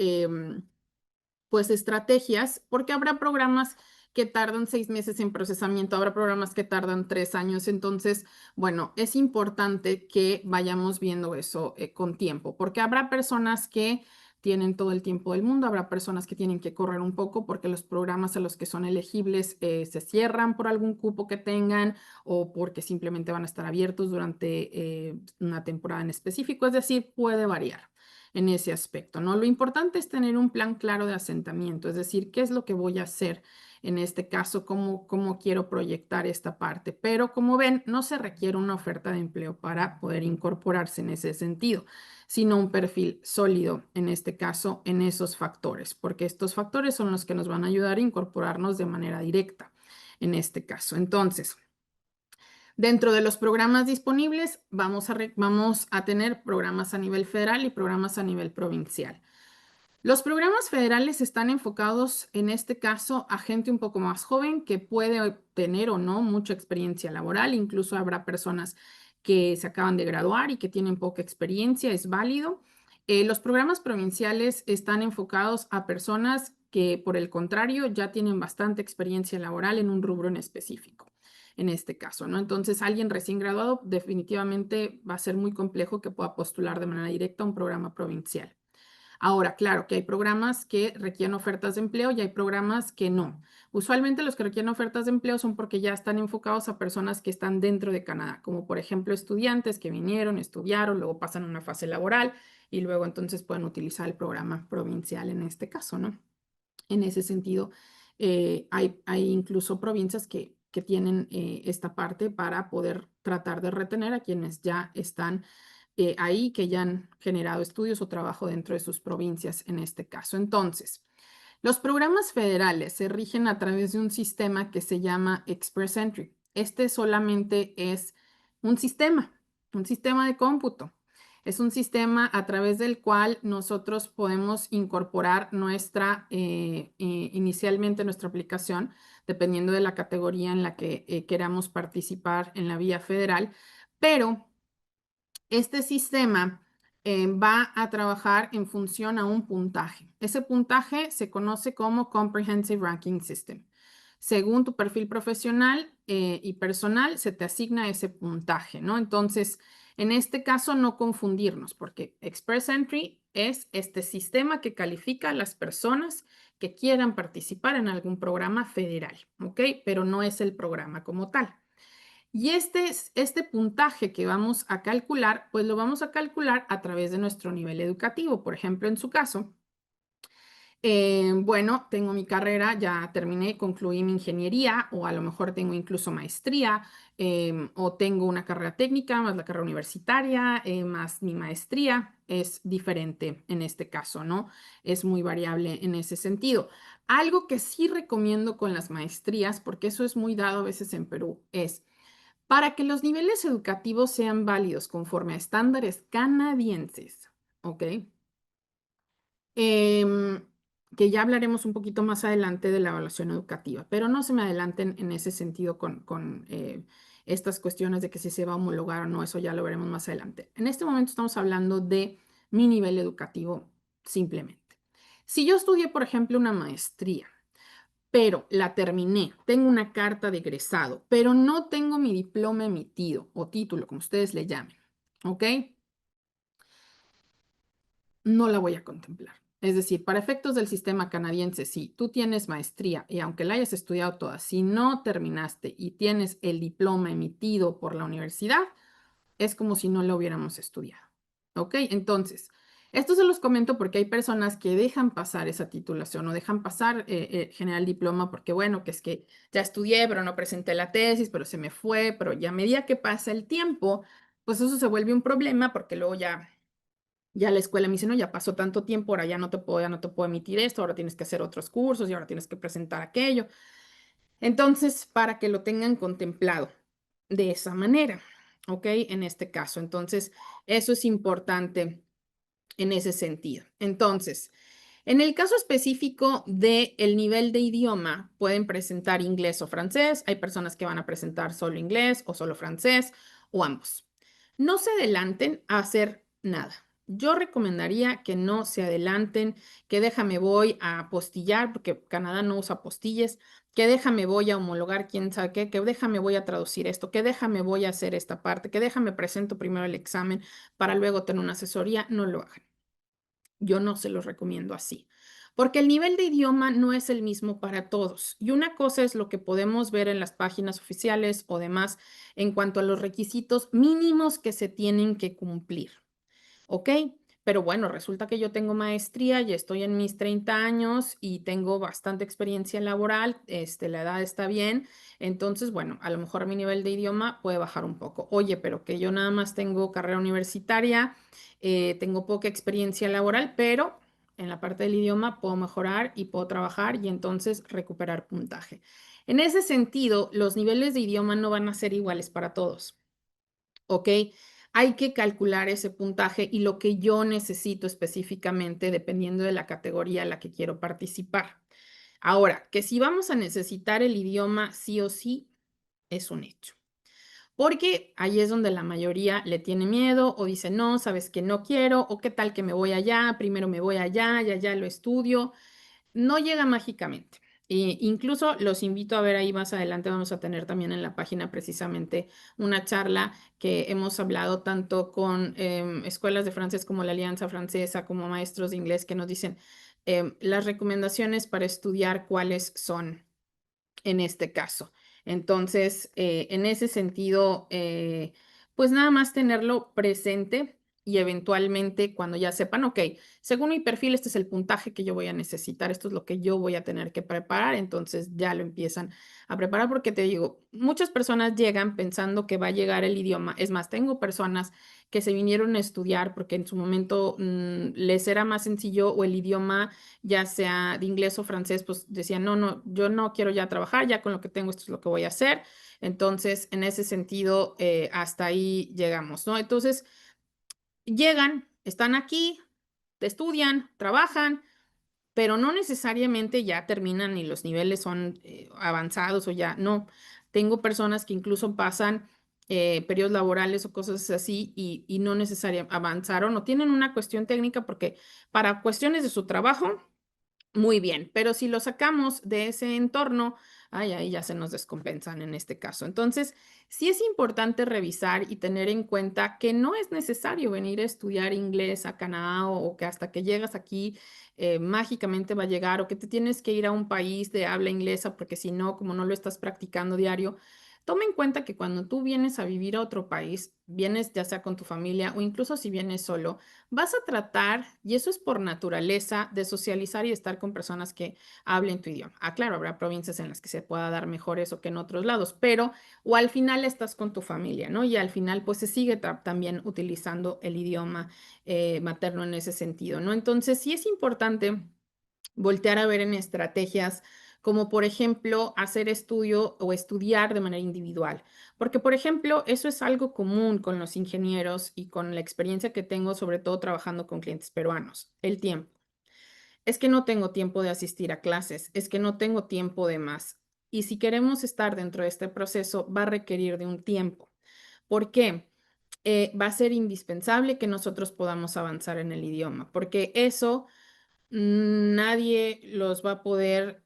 pues estrategias, porque habrá programas que tardan 6 meses en procesamiento, habrá programas que tardan 3 años. Entonces, bueno, es importante que vayamos viendo eso con tiempo, porque habrá personas que tienen todo el tiempo del mundo, habrá personas que tienen que correr un poco porque los programas a los que son elegibles se cierran por algún cupo que tengan o porque simplemente van a estar abiertos durante una temporada en específico, es decir, puede variar en ese aspecto, ¿no? Lo importante es tener un plan claro de asentamiento, es decir, qué es lo que voy a hacer en este caso, cómo quiero proyectar esta parte. Pero como ven, no se requiere una oferta de empleo para poder incorporarse en ese sentido, sino un perfil sólido, en este caso, en esos factores, porque estos factores son los que nos van a ayudar a incorporarnos de manera directa en este caso. Entonces, dentro de los programas disponibles, vamos a tener programas a nivel federal y programas a nivel provincial. Los programas federales están enfocados, en este caso, a gente un poco más joven que puede tener o no mucha experiencia laboral. Incluso habrá personas que se acaban de graduar y que tienen poca experiencia, es válido. Los programas provinciales están enfocados a personas que, por el contrario, ya tienen bastante experiencia laboral en un rubro en específico en este caso, ¿no? Entonces, alguien recién graduado definitivamente va a ser muy complejo que pueda postular de manera directa a un programa provincial. Ahora, claro que hay programas que requieren ofertas de empleo y hay programas que no. Usualmente los que requieren ofertas de empleo son porque ya están enfocados a personas que están dentro de Canadá, como por ejemplo estudiantes que vinieron, estudiaron, luego pasan una fase laboral y luego entonces pueden utilizar el programa provincial en este caso, ¿no? En ese sentido, hay incluso provincias que tienen esta parte para poder tratar de retener a quienes ya están ahí, que ya han generado estudios o trabajo dentro de sus provincias en este caso. Entonces, los programas federales se rigen a través de un sistema que se llama Express Entry. Este solamente es un un sistema de cómputo. Es un sistema a través del cual nosotros podemos incorporar inicialmente nuestra aplicación, dependiendo de la categoría en la que queramos participar en la vía federal, pero este sistema va a trabajar en función a un puntaje. Ese puntaje se conoce como Comprehensive Ranking System. Según tu perfil profesional y personal, se te asigna ese puntaje, ¿no? Entonces, en este caso, no confundirnos, porque Express Entry es este sistema que califica a las personas que quieran participar en algún programa federal, ¿ok? Pero no es el programa como tal. Y este puntaje que vamos a calcular, pues lo vamos a calcular a través de nuestro nivel educativo. Por ejemplo, en su caso, bueno, tengo mi carrera, ya terminé, concluí mi ingeniería o a lo mejor tengo incluso maestría o tengo una carrera técnica más la carrera universitaria más mi maestría. Es diferente en este caso, ¿no? Es muy variable en ese sentido. Algo que sí recomiendo con las maestrías, porque eso es muy dado a veces en Perú, es para que los niveles educativos sean válidos conforme a estándares canadienses, ¿ok? Em, que ya hablaremos un poquito más adelante de la evaluación educativa, pero no se me adelanten en ese sentido con estas cuestiones de que si se va a homologar o no, eso ya lo veremos más adelante. En este momento estamos hablando de mi nivel educativo simplemente. Si yo estudié, por ejemplo, una maestría, pero la terminé, tengo una carta de egresado, pero no tengo mi diploma emitido o título, como ustedes le llamen, ¿ok? No la voy a contemplar. Es decir, para efectos del sistema canadiense, si tú tienes maestría y aunque la hayas estudiado toda, si no terminaste y tienes el diploma emitido por la universidad, es como si no lo hubiéramos estudiado. ¿Ok? Entonces, esto se los comento porque hay personas que dejan pasar esa titulación o dejan pasar generar el diploma porque, bueno, que es que ya estudié, pero no presenté la tesis, pero se me fue, pero ya a medida que pasa el tiempo, pues eso se vuelve un problema porque luego ya la escuela me dice, no, ya pasó tanto tiempo, ahora ya no te puedo emitir esto, ahora tienes que hacer otros cursos y ahora tienes que presentar aquello. Entonces, para que lo tengan contemplado de esa manera, ¿ok? En este caso, entonces, eso es importante en ese sentido. Entonces, en el caso específico del nivel de idioma, pueden presentar inglés o francés. Hay personas que van a presentar solo inglés o solo francés o ambos. No se adelanten a hacer nada. Yo recomendaría que no se adelanten, que déjame voy a apostillar, porque Canadá no usa apostilles, que déjame voy a homologar quién sabe qué, que déjame voy a traducir esto, que déjame voy a hacer esta parte, que déjame presento primero el examen para luego tener una asesoría. No lo hagan. Yo no se los recomiendo así, porque el nivel de idioma no es el mismo para todos. Y una cosa es lo que podemos ver en las páginas oficiales o demás en cuanto a los requisitos mínimos que se tienen que cumplir. ¿Ok? Pero bueno, resulta que yo tengo maestría, ya estoy en mis 30 años y tengo bastante experiencia laboral, la edad está bien, entonces, bueno, a lo mejor mi nivel de idioma puede bajar un poco. Oye, pero que yo nada más tengo carrera universitaria, tengo poca experiencia laboral, pero en la parte del idioma puedo mejorar y puedo trabajar y entonces recuperar puntaje. En ese sentido, los niveles de idioma no van a ser iguales para todos. ¿Ok? Hay que calcular ese puntaje y lo que yo necesito específicamente dependiendo de la categoría en la que quiero participar. Ahora, que si vamos a necesitar el idioma sí o sí, es un hecho. Porque ahí es donde la mayoría le tiene miedo o dice, no, sabes que no quiero, o qué tal que me voy allá, primero me voy allá y allá lo estudio. No llega mágicamente. Incluso los invito a ver ahí más adelante, vamos a tener también en la página precisamente una charla que hemos hablado tanto con escuelas de francés como la Alianza Francesa, como maestros de inglés que nos dicen las recomendaciones para estudiar cuáles son en este caso. Entonces, en ese sentido, pues nada más tenerlo presente y eventualmente cuando ya sepan, ok, según mi perfil, este es el puntaje que yo voy a necesitar, esto es lo que yo voy a tener que preparar, entonces ya lo empiezan a preparar porque te digo, muchas personas llegan pensando que va a llegar el idioma. Es más, tengo personas que se vinieron a estudiar porque en su momento les era más sencillo o el idioma ya sea de inglés o francés, pues decían, no, no, yo no quiero ya trabajar, ya con lo que tengo esto es lo que voy a hacer. Entonces, en ese sentido, hasta ahí llegamos, ¿no? Entonces, llegan, están aquí, estudian, trabajan, pero no necesariamente ya terminan y los niveles son avanzados o ya, no. Tengo personas que incluso pasan periodos laborales o cosas así y no necesariamente avanzaron o tienen una cuestión técnica porque para cuestiones de su trabajo muy bien, pero si lo sacamos de ese entorno, ay, ahí ya se nos descompensan en este caso. Entonces, sí es importante revisar y tener en cuenta que no es necesario venir a estudiar inglés a Canadá o que hasta que llegas aquí mágicamente va a llegar o que te tienes que ir a un país de habla inglesa porque si no, como no lo estás practicando diario, toma en cuenta que cuando tú vienes a vivir a otro país, vienes ya sea con tu familia o incluso si vienes solo, vas a tratar, y eso es por naturaleza, de socializar y estar con personas que hablen tu idioma. Ah, claro, habrá provincias en las que se pueda dar mejor eso que en otros lados, pero o al final estás con tu familia, ¿no? Y al final pues se sigue también utilizando el idioma materno en ese sentido, ¿no? Entonces sí es importante voltear a ver en estrategias como por ejemplo hacer estudio o estudiar de manera individual. Porque por ejemplo, eso es algo común con los ingenieros y con la experiencia que tengo, sobre todo trabajando con clientes peruanos, el tiempo. Es que no tengo tiempo de asistir a clases, es que no tengo tiempo de más. Y si queremos estar dentro de este proceso, va a requerir de un tiempo. ¿Por qué? Va a ser indispensable que nosotros podamos avanzar en el idioma, porque eso nadie los va a poder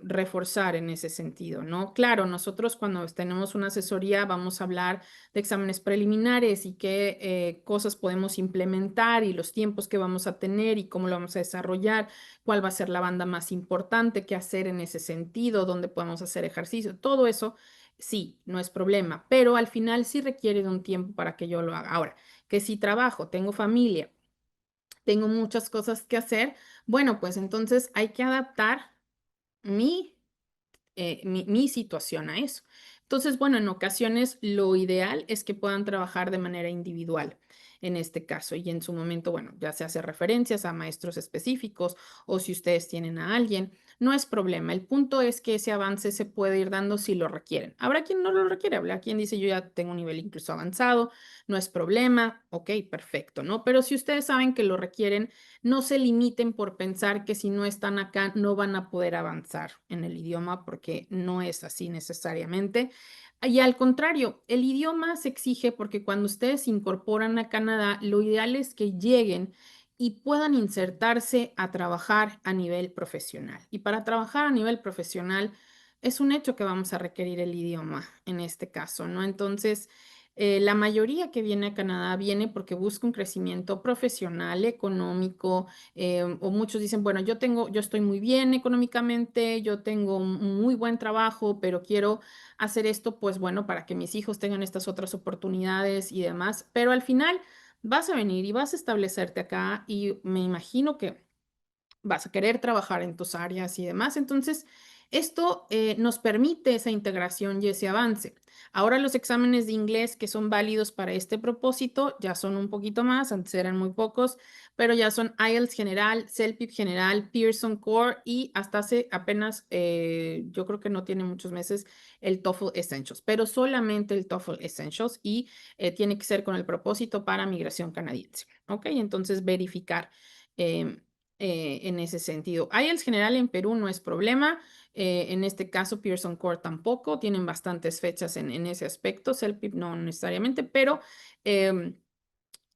reforzar en ese sentido, ¿no? Claro, nosotros cuando tenemos una asesoría vamos a hablar de exámenes preliminares y qué cosas podemos implementar y los tiempos que vamos a tener y cómo lo vamos a desarrollar, cuál va a ser la banda más importante, qué hacer en ese sentido, dónde podemos hacer ejercicio, todo eso. Sí, no es problema, pero al final sí requiere de un tiempo para que yo lo haga. Ahora, que si trabajo, tengo familia, tengo muchas cosas que hacer, bueno, pues entonces hay que adaptar mi mi situación a eso. Entonces, bueno, en ocasiones lo ideal es que puedan trabajar de manera individual en este caso y en su momento, bueno, ya se hace referencias a maestros específicos o si ustedes tienen a alguien, no es problema. El punto es que ese avance se puede ir dando si lo requieren. Habrá quien no lo requiere, habrá quien dice yo ya tengo un nivel incluso avanzado, no es problema, ok, perfecto, ¿no? Pero si ustedes saben que lo requieren, no se limiten por pensar que si no están acá no van a poder avanzar en el idioma porque no es así necesariamente. Y al contrario, el idioma se exige porque cuando ustedes se incorporan a Canadá, lo ideal es que lleguen y puedan insertarse a trabajar a nivel profesional. Y para trabajar a nivel profesional es un hecho que vamos a requerir el idioma en este caso, ¿no? Entonces, la mayoría que viene a Canadá viene porque busca un crecimiento profesional, económico, o muchos dicen, bueno, yo estoy muy bien económicamente, yo tengo un muy buen trabajo, pero quiero hacer esto, pues bueno, para que mis hijos tengan estas otras oportunidades y demás. Pero al final vas a venir y vas a establecerte acá y me imagino que vas a querer trabajar en tus áreas y demás. Entonces, esto nos permite esa integración y ese avance. Ahora los exámenes de inglés que son válidos para este propósito ya son un poquito más, antes eran muy pocos, pero ya son IELTS general, CELPIP general, Pearson Core y hasta hace apenas, yo creo que no tiene muchos meses, el TOEFL Essentials, pero solamente el TOEFL Essentials y tiene que ser con el propósito para migración canadiense. ¿Ok? Entonces verificar. em, en ese sentido. IELTS general en Perú no es problema. En este caso, Pearson Core tampoco. Tienen bastantes fechas en ese aspecto. CELPIP no necesariamente, pero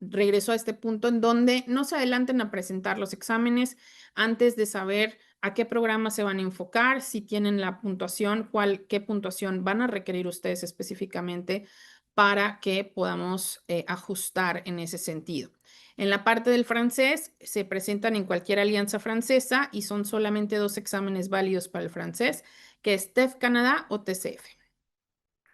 regreso a este punto en donde no se adelanten a presentar los exámenes antes de saber a qué programa se van a enfocar, si tienen la puntuación, qué puntuación van a requerir ustedes específicamente para que podamos ajustar en ese sentido. En la parte del francés, se presentan en cualquier alianza francesa y son solamente 2 exámenes válidos para el francés, que es TEF Canadá o TCF.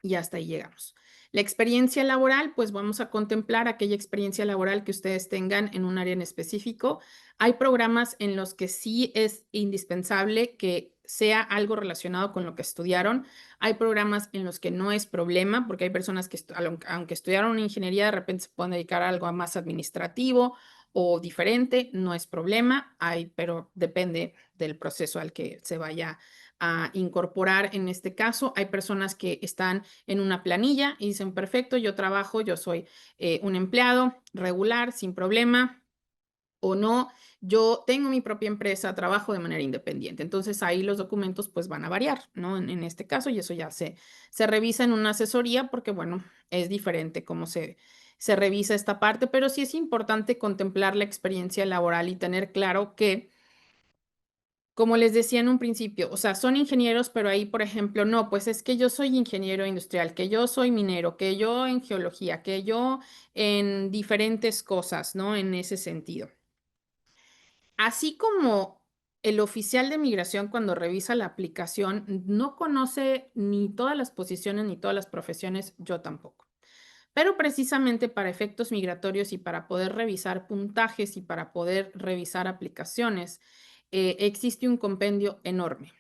Y hasta ahí llegamos. La experiencia laboral, pues vamos a contemplar aquella experiencia laboral que ustedes tengan en un área en específico. Hay programas en los que sí es indispensable que sea algo relacionado con lo que estudiaron. Hay programas en los que no es problema, porque hay personas que, aunque estudiaron ingeniería, de repente se pueden dedicar a algo más administrativo o diferente, no es problema, pero depende del proceso al que se vaya a incorporar. En este caso, hay personas que están en una planilla y dicen, perfecto, yo trabajo, yo soy un empleado regular, sin problema, o no, yo tengo mi propia empresa, trabajo de manera independiente. Entonces ahí los documentos pues van a variar, ¿no? En este caso, y eso ya se revisa en una asesoría porque, bueno, es diferente cómo se revisa esta parte, pero sí es importante contemplar la experiencia laboral y tener claro que como les decía en un principio, o sea, son ingenieros, pero ahí, por ejemplo, no, pues es que yo soy ingeniero industrial, que yo soy minero, que yo en geología, que yo en diferentes cosas, ¿no? En ese sentido. Así como el oficial de migración cuando revisa la aplicación no conoce ni todas las posiciones ni todas las profesiones, yo tampoco. Pero precisamente para efectos migratorios y para poder revisar puntajes y para poder revisar aplicaciones, existe un compendio enorme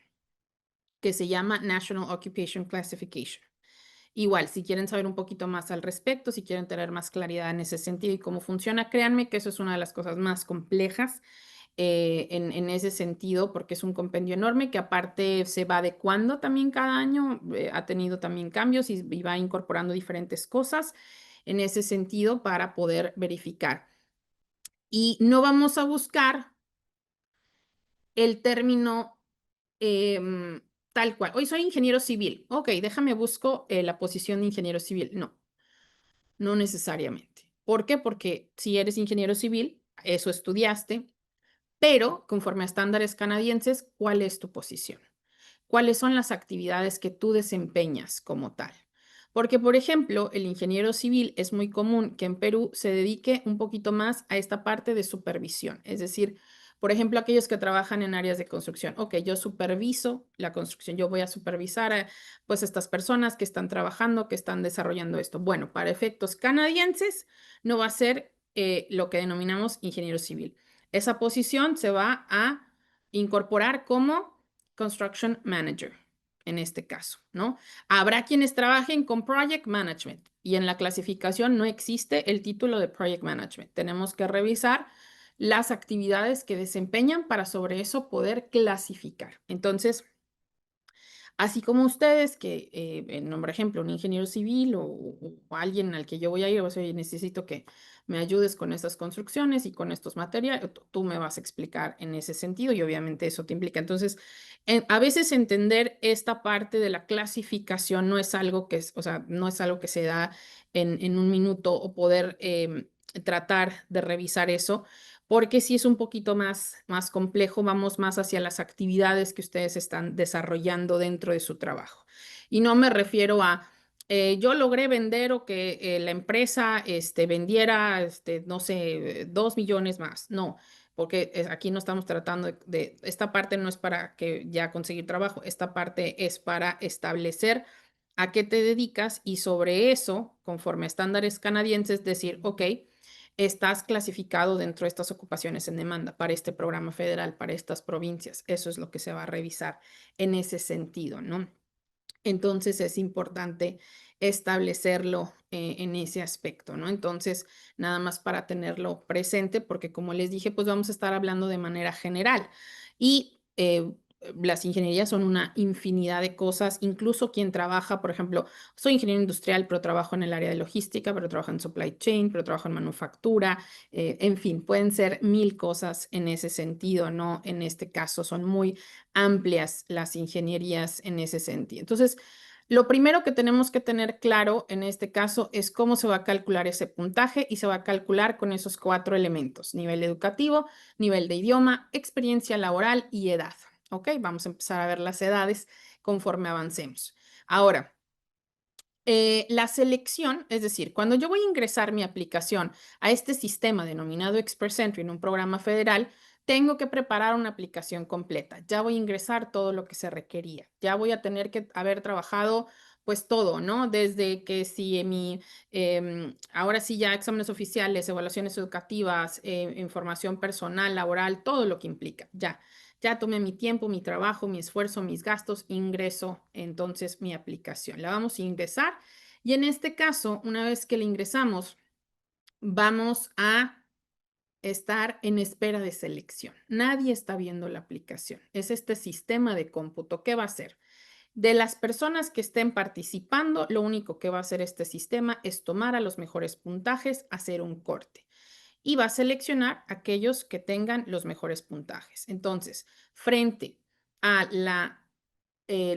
que se llama National Occupation Classification. Igual, si quieren saber un poquito más al respecto, si quieren tener más claridad en ese sentido y cómo funciona, créanme que eso es una de las cosas más complejas en ese sentido, porque es un compendio enorme que aparte se va adecuando también cada año, ha tenido también cambios y va incorporando diferentes cosas en ese sentido para poder verificar. Y no vamos a buscar el término tal cual. Hoy soy ingeniero civil. Ok, déjame busco la posición de ingeniero civil. No, no necesariamente. ¿Por qué? Porque si eres ingeniero civil, eso estudiaste, pero conforme a estándares canadienses, ¿cuál es tu posición? ¿Cuáles son las actividades que tú desempeñas como tal? Porque, por ejemplo, el ingeniero civil es muy común que en Perú se dedique un poquito más a esta parte de supervisión, es decir, por ejemplo, aquellos que trabajan en áreas de construcción. Ok, yo superviso la construcción, yo voy a supervisar a pues estas personas que están trabajando, que están desarrollando esto. Bueno, para efectos canadienses no va a ser lo que denominamos ingeniero civil. Esa posición se va a incorporar como Construction Manager, en este caso, ¿no? Habrá quienes trabajen con Project Management y en la clasificación no existe el título de Project Management. Tenemos que revisar las actividades que desempeñan para sobre eso poder clasificar. Entonces, así como ustedes, que, por ejemplo, un ingeniero civil o alguien al que yo voy a ir, o sea, necesito que me ayudes con estas construcciones y con estos materiales, tú me vas a explicar en ese sentido y obviamente eso te implica. Entonces, a veces entender esta parte de la clasificación no es algo que es, o sea, no es algo que se da en un minuto o poder tratar de revisar eso porque sí es un poquito más complejo, vamos más hacia las actividades que ustedes están desarrollando dentro de su trabajo. Y no me refiero a, yo logré vender o que la empresa vendiera, no sé, 2 millones más. No, porque aquí no estamos tratando esta parte no es para que ya conseguir trabajo, esta parte es para establecer a qué te dedicas y sobre eso, conforme a estándares canadienses, decir, ok, estás clasificado dentro de estas ocupaciones en demanda para este programa federal, para estas provincias. Eso es lo que se va a revisar en ese sentido, ¿no? Entonces es importante establecerlo en ese aspecto, ¿no? Entonces, nada más para tenerlo presente, porque como les dije, pues vamos a estar hablando de manera general. Y las ingenierías son una infinidad de cosas, incluso quien trabaja, por ejemplo, soy ingeniero industrial, pero trabajo en el área de logística, pero trabajo en supply chain, pero trabajo en manufactura, en fin, pueden ser 1000 cosas en ese sentido, ¿no? En este caso son muy amplias las ingenierías en ese sentido. Entonces, lo primero que tenemos que tener claro en este caso es cómo se va a calcular ese puntaje y se va a calcular con esos 4 elementos, nivel educativo, nivel de idioma, experiencia laboral y edad. ¿Ok? Vamos a empezar a ver las edades conforme avancemos. Ahora, la selección, es decir, cuando yo voy a ingresar mi aplicación a este sistema denominado Express Entry en un programa federal, tengo que preparar una aplicación completa. Ya voy a ingresar todo lo que se requería. Ya voy a tener que haber trabajado pues todo, ¿no? Desde que si ahora sí ya exámenes oficiales, evaluaciones educativas, información personal, laboral, todo lo que implica. Ya tomé mi tiempo, mi trabajo, mi esfuerzo, mis gastos, ingreso entonces mi aplicación. La vamos a ingresar y en este caso, una vez que la ingresamos, vamos a estar en espera de selección. Nadie está viendo la aplicación. Es este sistema de cómputo. ¿Qué va a hacer? De las personas que estén participando, lo único que va a hacer este sistema es tomar a los mejores puntajes, hacer un corte y va a seleccionar aquellos que tengan los mejores puntajes. Entonces, frente a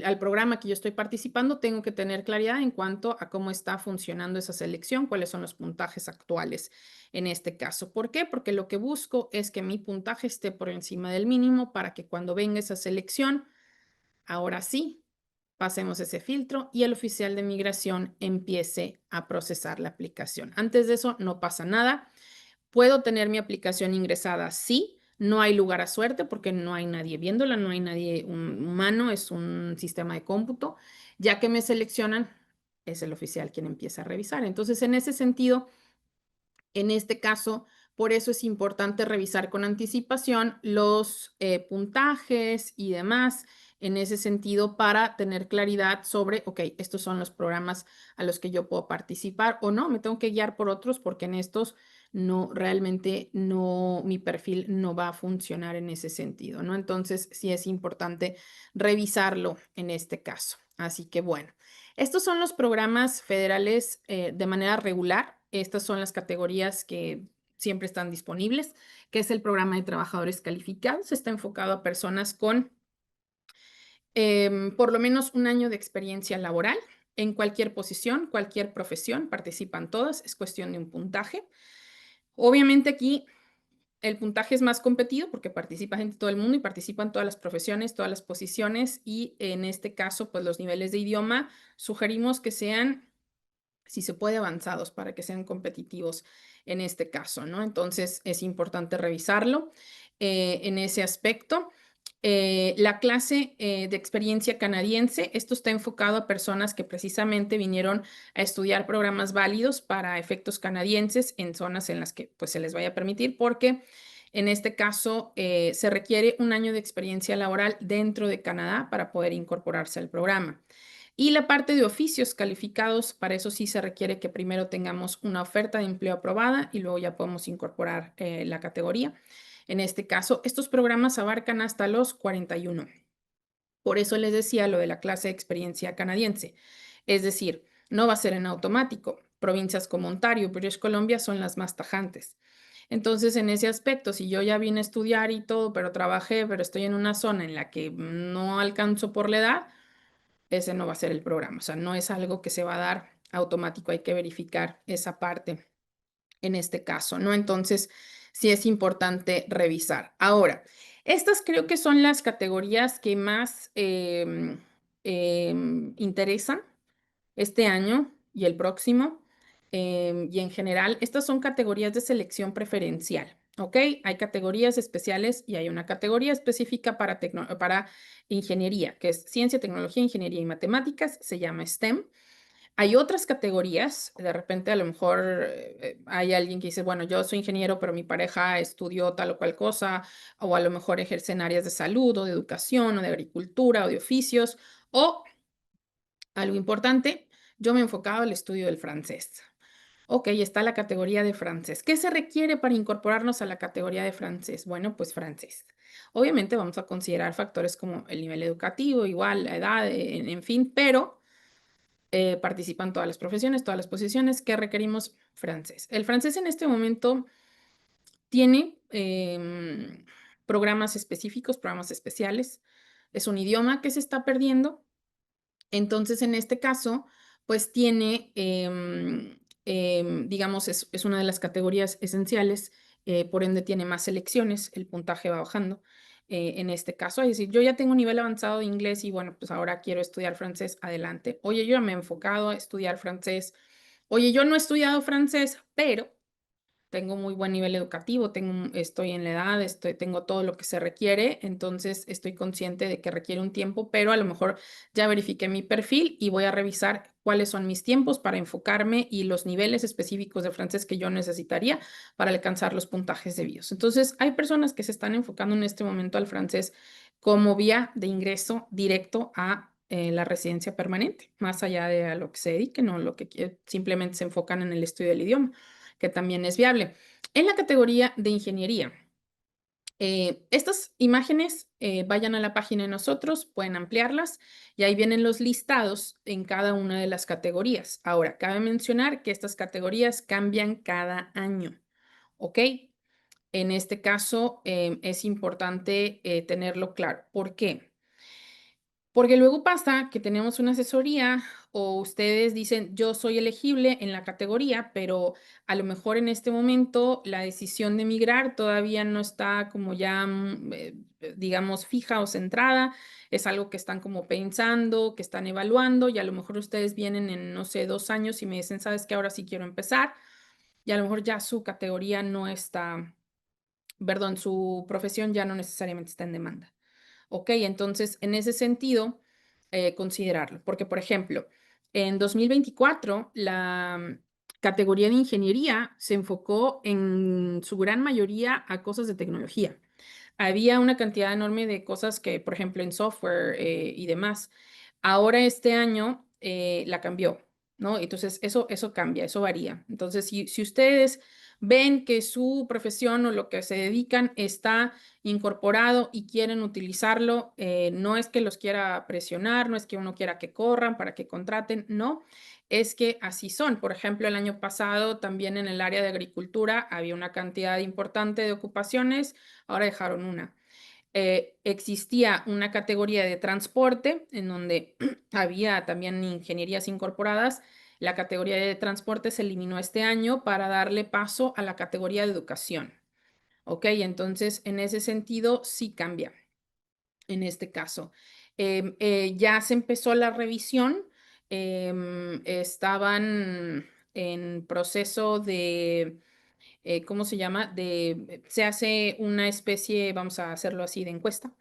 al programa que yo estoy participando, tengo que tener claridad en cuanto a cómo está funcionando esa selección, cuáles son los puntajes actuales en este caso. ¿Por qué? Porque lo que busco es que mi puntaje esté por encima del mínimo para que cuando venga esa selección, ahora sí, pasemos ese filtro y el oficial de migración empiece a procesar la aplicación. Antes de eso, no pasa nada. ¿Puedo tener mi aplicación ingresada? Sí. No hay lugar a suerte porque no hay nadie viéndola, no hay nadie humano, es un sistema de cómputo. Ya que me seleccionan, es el oficial quien empieza a revisar. Entonces, en ese sentido, en este caso, por eso es importante revisar con anticipación los puntajes y demás en ese sentido para tener claridad sobre, ok, estos son los programas a los que yo puedo participar o no, me tengo que guiar por otros porque en estos no, realmente no, mi perfil no va a funcionar en ese sentido, ¿no? Entonces, sí es importante revisarlo en este caso. Así que bueno. Estos son los programas federales de manera regular. Estas son las categorías que siempre están disponibles, que es el programa de trabajadores calificados. Está enfocado a personas con por lo menos un año de experiencia laboral en cualquier posición, cualquier profesión. Participan todas. Es cuestión de un puntaje. Obviamente aquí el puntaje es más competido porque participa gente de todo el mundo y participan todas las profesiones, todas las posiciones y en este caso, pues los niveles de idioma sugerimos que sean si se puede, avanzados para que sean competitivos en este caso, ¿no? Entonces, es importante revisarlo en ese aspecto. La clase de experiencia canadiense, esto está enfocado a personas que precisamente vinieron a estudiar programas válidos para efectos canadienses en zonas en las que pues, se les vaya a permitir, porque en este caso se requiere un año de experiencia laboral dentro de Canadá para poder incorporarse al programa. Y la parte de oficios calificados, para eso sí se requiere que primero tengamos una oferta de empleo aprobada y luego ya podemos incorporar la categoría. En este caso, estos programas abarcan hasta los 41. Por eso les decía lo de la clase de experiencia canadiense. Es decir, no va a ser en automático. Provincias como Ontario, British Columbia son las más tajantes. Entonces, en ese aspecto, si yo ya vine a estudiar y todo, pero trabajé, pero estoy en una zona en la que no alcanzo por la edad, ese no va a ser el programa. O sea, no es algo que se va a dar automático, hay que verificar esa parte en este caso, ¿no? Entonces, sí es importante revisar. Ahora, estas creo que son las categorías que más interesan este año y el próximo. Y en general, estas son categorías de selección preferencial, ¿ok? Hay categorías especiales y hay una categoría específica para ingeniería, que es ciencia, tecnología, ingeniería y matemáticas, se llama STEM. Hay otras categorías, de repente a lo mejor hay alguien que dice, bueno, yo soy ingeniero, pero mi pareja estudió tal o cual cosa, o a lo mejor ejerce en áreas de salud o de educación o de agricultura o de oficios, o algo importante, yo me enfocaba al estudio del francés. Ok, está la categoría de francés. ¿Qué se requiere para incorporarnos a la categoría de francés? Bueno, pues francés. Obviamente vamos a considerar factores como el nivel educativo, igual, la edad, en fin, pero participan todas las profesiones, todas las posiciones que requerimos francés. El francés en este momento tiene programas específicos, programas especiales. Es un idioma que se está perdiendo. Entonces, en este caso, pues tiene, digamos, es una de las categorías esenciales, por ende tiene más selecciones, el puntaje va bajando. en este caso. Es decir, yo ya tengo un nivel avanzado de inglés y bueno, pues ahora quiero estudiar francés, adelante. Oye, yo ya me he enfocado a estudiar francés. Oye, yo no he estudiado francés, pero tengo muy buen nivel educativo, estoy en la edad, tengo todo lo que se requiere, entonces estoy consciente de que requiere un tiempo, pero a lo mejor ya verifiqué mi perfil y voy a revisar cuáles son mis tiempos para enfocarme y los niveles específicos de francés que yo necesitaría para alcanzar los puntajes debidos. Entonces, hay personas que se están enfocando en este momento al francés como vía de ingreso directo a la residencia permanente, más allá de a lo que se dediquen o lo que simplemente se enfocan en el estudio del idioma, que también es viable. En la categoría de ingeniería, estas imágenes, vayan a la página de nosotros, pueden ampliarlas y ahí vienen los listados en cada una de las categorías. Ahora, cabe mencionar que estas categorías cambian cada año, ¿ok? En este caso, es importante tenerlo claro. ¿Por qué? Porque luego pasa que tenemos una asesoría o ustedes dicen, yo soy elegible en la categoría, pero a lo mejor en este momento la decisión de migrar todavía no está como ya, digamos, fija o centrada. Es algo que están como pensando, que están evaluando y a lo mejor ustedes vienen en, no sé, 2 años y me dicen, sabes que ahora sí quiero empezar y a lo mejor ya su categoría no está, perdón, su profesión ya no necesariamente está en demanda. Ok, entonces en ese sentido, considerarlo, porque por ejemplo, en 2024 la categoría de ingeniería se enfocó en su gran mayoría a cosas de tecnología. Había una cantidad enorme de cosas que, por ejemplo, en software y demás. Ahora este año la cambió, ¿no? Entonces eso cambia, eso varía. Entonces, si ustedes ven que su profesión o lo que se dedican está incorporado y quieren utilizarlo, no es que los quiera presionar, no es que uno quiera que corran para que contraten, no, es que así son. Por ejemplo, el año pasado también en el área de agricultura había una cantidad importante de ocupaciones, ahora dejaron una. Existía una categoría de transporte en donde había también ingenierías incorporadas. La categoría de transporte se eliminó este año para darle paso a la categoría de educación. ¿Ok? Entonces, en ese sentido, sí cambia en este caso. Ya se empezó la revisión, estaban en proceso de, ¿cómo se llama? Se hace una especie, vamos a hacerlo así, de encuesta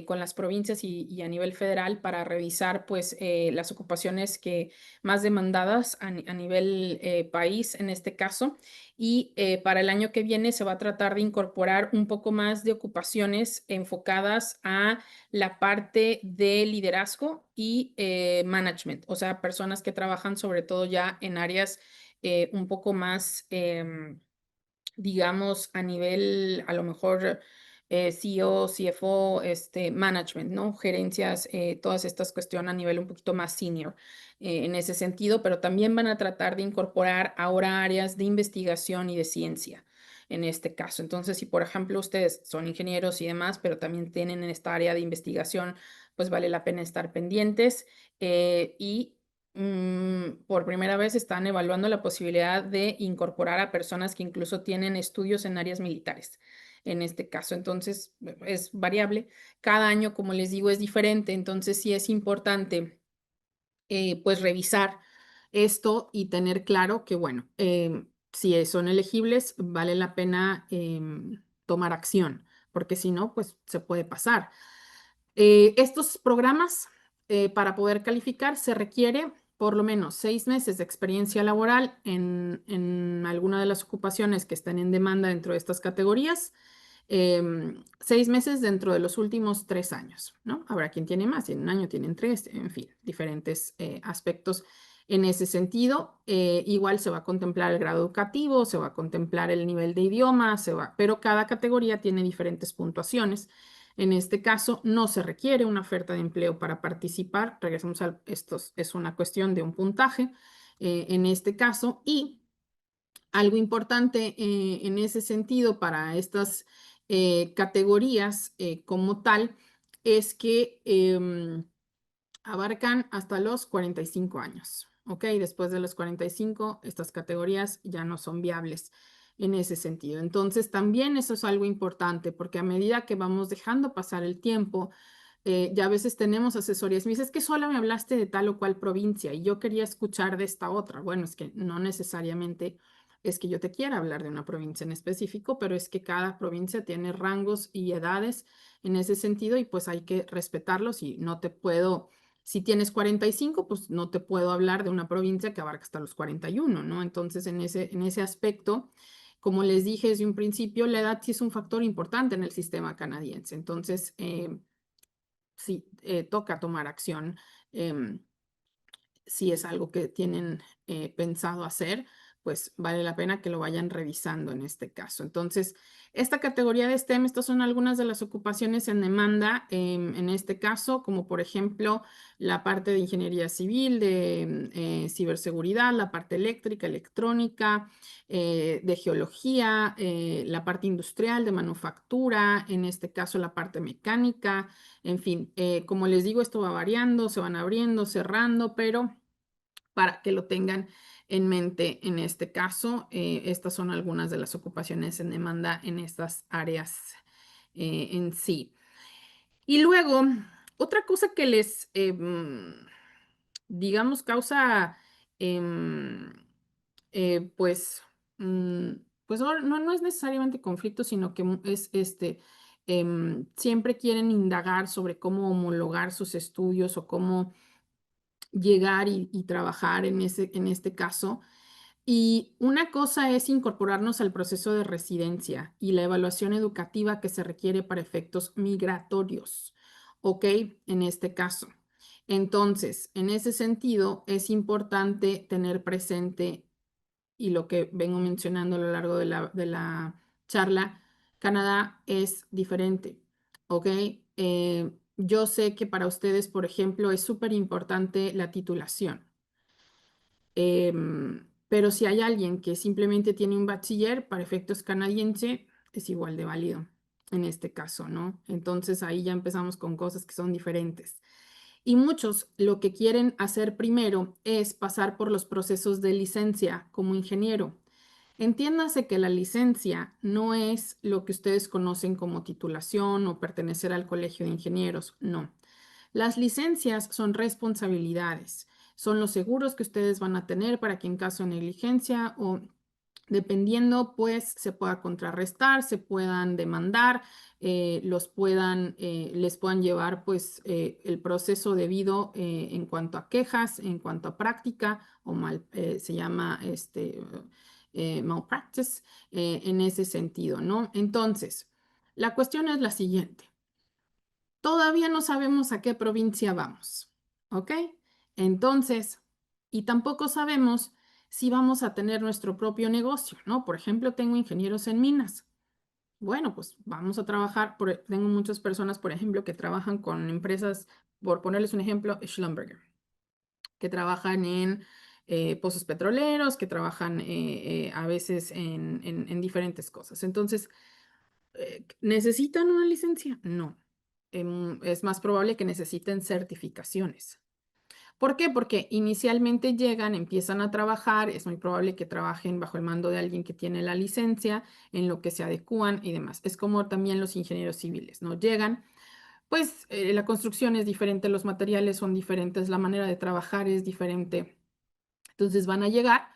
con las provincias y a nivel federal para revisar pues las ocupaciones que más demandadas a nivel país en este caso y para el año que viene se va a tratar de incorporar un poco más de ocupaciones enfocadas a la parte de liderazgo y management, o sea, personas que trabajan sobre todo ya en áreas un poco más digamos, a nivel, a lo mejor, CEO, CFO, management, ¿no? Gerencias, todas estas cuestiones a nivel un poquito más senior en ese sentido, pero también van a tratar de incorporar ahora áreas de investigación y de ciencia en este caso. Entonces, si por ejemplo ustedes son ingenieros y demás, pero también tienen en esta área de investigación, pues vale la pena estar pendientes y por primera vez están evaluando la posibilidad de incorporar a personas que incluso tienen estudios en áreas militares. En este caso, entonces es variable. Cada año, como les digo, es diferente. Entonces sí es importante, pues revisar esto y tener claro que, bueno, si son elegibles, vale la pena tomar acción, porque si no, pues se puede pasar. Estos programas, para poder calificar, se requiere por lo menos 6 meses de experiencia laboral en alguna de las ocupaciones que están en demanda dentro de estas categorías. 6 meses dentro de los últimos 3 años, ¿no? Habrá quien tiene más, tiene un año, tienen tres, en fin, diferentes aspectos en ese sentido. Igual se va a contemplar el grado educativo, se va a contemplar el nivel de idioma, pero cada categoría tiene diferentes puntuaciones. En este caso, no se requiere una oferta de empleo para participar. Regresamos a esto, es una cuestión de un puntaje en este caso. Y algo importante en ese sentido para estas categorías como tal es que abarcan hasta los 45 años. ¿Ok? Después de los 45, estas categorías ya no son viables. en ese sentido. Entonces, también eso es algo importante porque a medida que vamos dejando pasar el tiempo, ya a veces tenemos asesorías. Me dices que solo me hablaste de tal o cual provincia y yo quería escuchar de esta otra. Bueno, es que no necesariamente es que yo te quiera hablar de una provincia en específico, pero es que cada provincia tiene rangos y edades en ese sentido y pues hay que respetarlos y no te puedo, si tienes 45, pues no te puedo hablar de una provincia que abarca hasta los 41, ¿no? Entonces, en ese aspecto, como les dije desde un principio, la edad sí es un factor importante en el sistema canadiense. Entonces, sí, toca tomar acción. em, si es algo que tienen pensado hacer, pues vale la pena que lo vayan revisando en este caso. Entonces, esta categoría de STEM, estas son algunas de las ocupaciones en demanda en este caso, como por ejemplo la parte de ingeniería civil, de ciberseguridad, la parte eléctrica, electrónica, de geología, la parte industrial, de manufactura, en este caso la parte mecánica, en fin, como les digo, esto va variando, se van abriendo, cerrando, pero para que lo tengan en mente en este caso, estas son algunas de las ocupaciones en demanda en estas áreas en sí. Y luego, otra cosa que les, digamos, causa, em, pues, mm, pues no es necesariamente conflicto, sino que es siempre quieren indagar sobre cómo homologar sus estudios o cómo llegar y trabajar en este caso. Y una cosa es incorporarnos al proceso de residencia y la evaluación educativa que se requiere para efectos migratorios, ¿ok? En este caso. Entonces, en ese sentido, es importante tener presente, y lo que vengo mencionando a lo largo de la charla, Canadá es diferente, ¿ok? Yo sé que para ustedes, por ejemplo, es súper importante la titulación. Pero si hay alguien que simplemente tiene un bachiller para efectos canadiense, es igual de válido en este caso, ¿no? Entonces ahí ya empezamos con cosas que son diferentes. Y muchos lo que quieren hacer primero es pasar por los procesos de licencia como ingeniero. Entiéndase que la licencia no es lo que ustedes conocen como titulación o pertenecer al colegio de ingenieros, no. Las licencias son responsabilidades, son los seguros que ustedes van a tener para que en caso de negligencia o dependiendo, pues se pueda contrarrestar, se puedan demandar, les puedan llevar pues el proceso debido en cuanto a quejas, en cuanto a práctica o se llama malpractice en ese sentido, ¿no? Entonces, la cuestión es la siguiente. Todavía no sabemos a qué provincia vamos, ¿ok? Entonces, y tampoco sabemos si vamos a tener nuestro propio negocio, ¿no? Por ejemplo, tengo ingenieros en minas. Bueno, pues vamos a trabajar, tengo muchas personas, por ejemplo, que trabajan con empresas, por ponerles un ejemplo, Schlumberger, que trabajan en pozos petroleros, que trabajan a veces en diferentes cosas. Entonces, ¿necesitan una licencia? No. Es más probable que necesiten certificaciones. ¿Por qué? Porque inicialmente llegan, empiezan a trabajar, es muy probable que trabajen bajo el mando de alguien que tiene la licencia, en lo que se adecúan y demás. Es como también los ingenieros civiles, ¿no? Llegan, pues la construcción es diferente, los materiales son diferentes, la manera de trabajar es diferente. Entonces van a llegar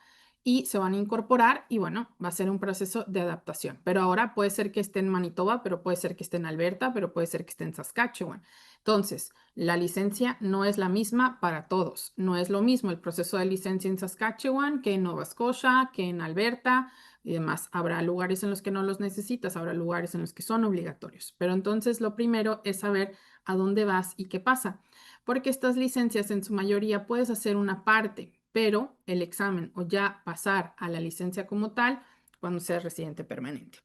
y se van a incorporar y bueno, va a ser un proceso de adaptación. Pero ahora puede ser que esté en Manitoba, pero puede ser que esté en Alberta, pero puede ser que esté en Saskatchewan. Entonces, la licencia no es la misma para todos. No es lo mismo el proceso de licencia en Saskatchewan que en Nova Scotia, que en Alberta y demás. Habrá lugares en los que no los necesitas, habrá lugares en los que son obligatorios. Pero entonces lo primero es saber a dónde vas y qué pasa. Porque estas licencias en su mayoría puedes hacer una parte, pero el examen o ya pasar a la licencia como tal cuando seas residente permanente.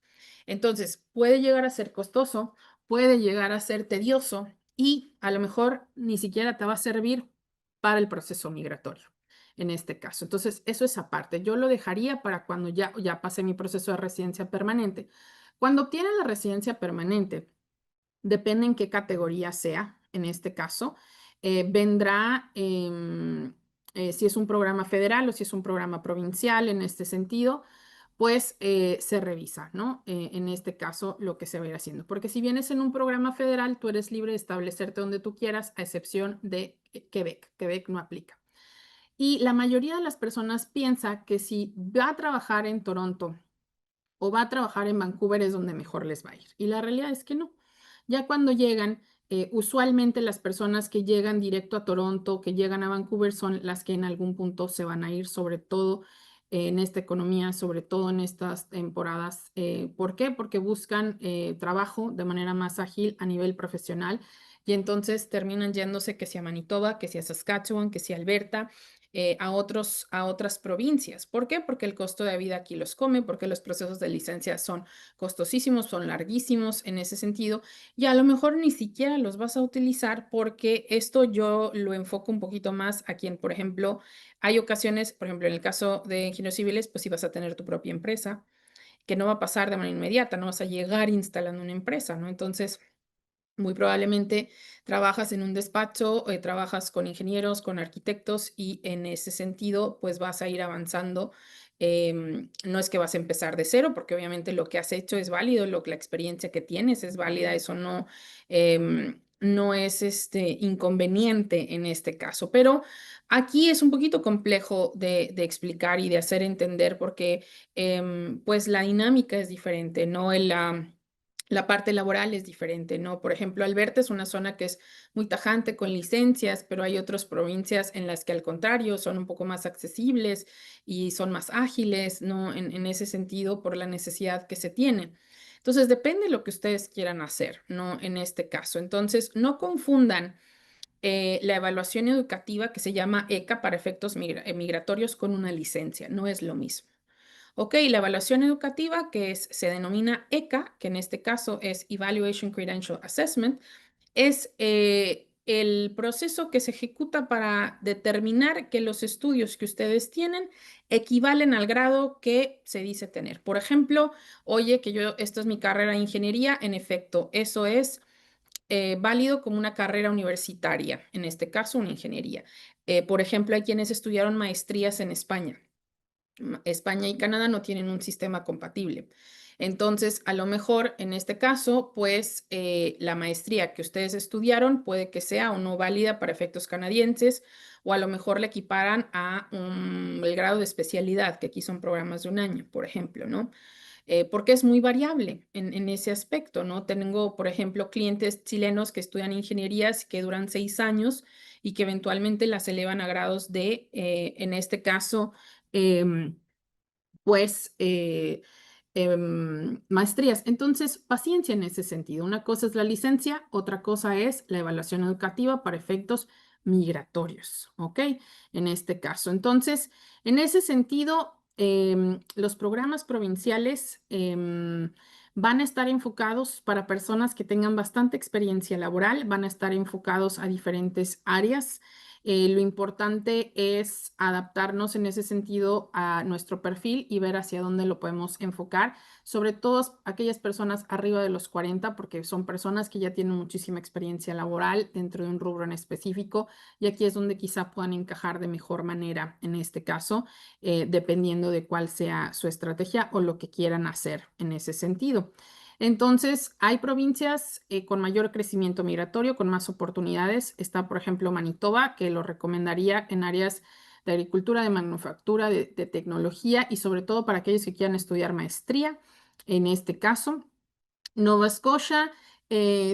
Entonces, puede llegar a ser costoso, puede llegar a ser tedioso y a lo mejor ni siquiera te va a servir para el proceso migratorio en este caso. Entonces, eso es aparte. Yo lo dejaría para cuando ya pase mi proceso de residencia permanente. Cuando obtienen la residencia permanente, depende en qué categoría sea, en este caso, vendrá si es un programa federal o si es un programa provincial en este sentido, pues se revisa, ¿no? En este caso, lo que se va a ir haciendo. Porque si vienes en un programa federal, tú eres libre de establecerte donde tú quieras, a excepción de Quebec. Quebec no aplica. Y la mayoría de las personas piensa que si va a trabajar en Toronto o va a trabajar en Vancouver es donde mejor les va a ir. Y la realidad es que no. Ya cuando llegan, usualmente las personas que llegan directo a Toronto, que llegan a Vancouver, son las que en algún punto se van a ir, sobre todo en esta economía, sobre todo en estas temporadas. ¿Por qué? Porque buscan trabajo de manera más ágil a nivel profesional y entonces terminan yéndose que sea Manitoba, que sea Saskatchewan, que sea Alberta, a otras provincias. ¿Por qué? Porque el costo de vida aquí los come, porque los procesos de licencia son costosísimos, son larguísimos en ese sentido, y a lo mejor ni siquiera los vas a utilizar porque esto yo lo enfoco un poquito más a quien, por ejemplo, hay ocasiones, por ejemplo, en el caso de ingenieros civiles, pues si vas a tener tu propia empresa, que no va a pasar de manera inmediata, no vas a llegar instalando una empresa, ¿no? Entonces, muy probablemente trabajas en un despacho, trabajas con ingenieros, con arquitectos y en ese sentido, pues vas a ir avanzando. No es que vas a empezar de cero, porque obviamente lo que has hecho es válido, la experiencia que tienes es válida, eso no, no es inconveniente en este caso. Pero aquí es un poquito complejo de explicar y de hacer entender porque pues la dinámica es diferente, ¿no? La parte laboral es diferente, ¿no? Por ejemplo, Alberta es una zona que es muy tajante con licencias, pero hay otras provincias en las que al contrario son un poco más accesibles y son más ágiles, ¿no? En ese sentido, por la necesidad que se tiene. Entonces, depende de lo que ustedes quieran hacer, ¿no? En este caso. Entonces, no confundan la evaluación educativa que se llama ECA para efectos migratorios con una licencia, no es lo mismo. Ok, la evaluación educativa se denomina ECA, que en este caso es Evaluation Credential Assessment, es el proceso que se ejecuta para determinar que los estudios que ustedes tienen equivalen al grado que se dice tener. Por ejemplo, oye, esta es mi carrera de ingeniería, en efecto, eso es válido como una carrera universitaria, en este caso una ingeniería. Por ejemplo, hay quienes estudiaron maestrías en España. España y Canadá no tienen un sistema compatible. Entonces, a lo mejor en este caso, pues la maestría que ustedes estudiaron puede que sea o no válida para efectos canadienses, o a lo mejor le equiparan a el grado de especialidad, que aquí son programas de un año, por ejemplo, ¿no? Porque es muy variable en ese aspecto, ¿no? Tengo, por ejemplo, clientes chilenos que estudian ingenierías que duran 6 años y que eventualmente las elevan a grados de, en este caso, em, pues, maestrías. Entonces, paciencia en ese sentido. Una cosa es la licencia, otra cosa es la evaluación educativa para efectos migratorios, ¿ok? En este caso. Entonces, en ese sentido, los programas provinciales van a estar enfocados para personas que tengan bastante experiencia laboral, van a estar enfocados a diferentes áreas. Lo importante es adaptarnos en ese sentido a nuestro perfil y ver hacia dónde lo podemos enfocar, sobre todo aquellas personas arriba de los 40, porque son personas que ya tienen muchísima experiencia laboral dentro de un rubro en específico y aquí es donde quizá puedan encajar de mejor manera en este caso, dependiendo de cuál sea su estrategia o lo que quieran hacer en ese sentido. Entonces, hay provincias con mayor crecimiento migratorio, con más oportunidades. Está, por ejemplo, Manitoba, que lo recomendaría en áreas de agricultura, de manufactura, de tecnología y sobre todo para aquellos que quieran estudiar maestría. En este caso, Nova Scotia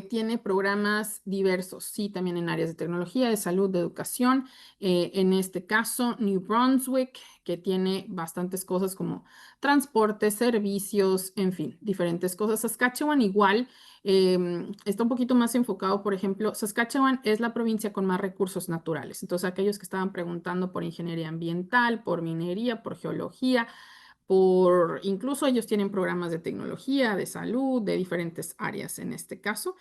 tiene programas diversos, sí, también en áreas de tecnología, de salud, de educación. En este caso, New Brunswick, que tiene bastantes cosas como transporte, servicios, en fin, diferentes cosas. Saskatchewan igual está un poquito más enfocado, por ejemplo, Saskatchewan es la provincia con más recursos naturales. Entonces, aquellos que estaban preguntando por ingeniería ambiental, por minería, por geología, incluso ellos tienen programas de tecnología, de salud, de diferentes áreas en este caso.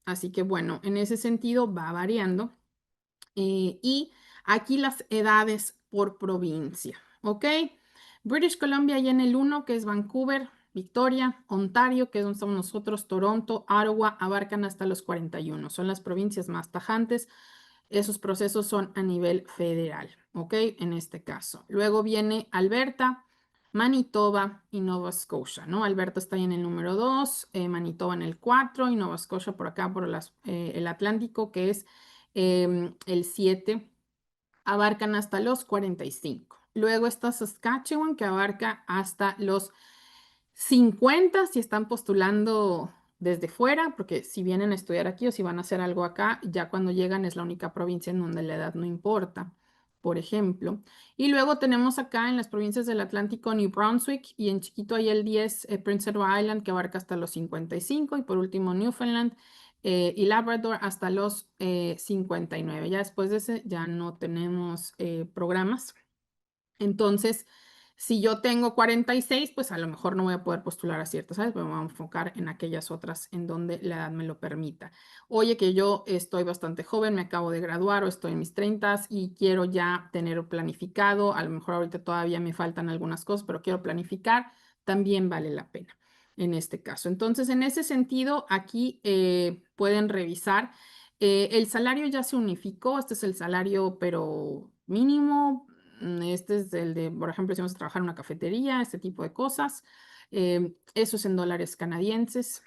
Así que bueno, en ese sentido va variando. Y aquí las edades por provincia, ¿ok? British Columbia ya en el 1, que es Vancouver, Victoria, Ontario, que es donde estamos nosotros, Toronto, Ottawa, abarcan hasta los 41. Son las provincias más tajantes. Esos procesos son a nivel federal, ¿ok? En este caso. Luego viene Alberta, Manitoba y Nova Scotia, ¿no? Alberta está ahí en el número 2, Manitoba en el 4 y Nova Scotia por acá, por el Atlántico, que es el 7, abarcan hasta los 45. Luego está Saskatchewan, que abarca hasta los 50 si están postulando desde fuera, porque si vienen a estudiar aquí o si van a hacer algo acá, ya cuando llegan es la única provincia en donde la edad no importa, por ejemplo. Y luego tenemos acá en las provincias del Atlántico New Brunswick y en chiquito hay el 10 Prince Edward Island que abarca hasta los 55 y por último Newfoundland y Labrador hasta los 59. Ya después de ese ya no tenemos programas. Entonces, si yo tengo 46, pues a lo mejor no voy a poder postular a ciertas, ¿sabes? Me voy a enfocar en aquellas otras en donde la edad me lo permita. Oye, que yo estoy bastante joven, me acabo de graduar o estoy en mis 30 y quiero ya tener planificado, a lo mejor ahorita todavía me faltan algunas cosas, pero quiero planificar, también vale la pena en este caso. Entonces, en ese sentido, aquí pueden revisar. El salario ya se unificó, este es el salario, pero mínimo. Este es el de, por ejemplo, si vamos a trabajar en una cafetería, este tipo de cosas. Eso es en dólares canadienses.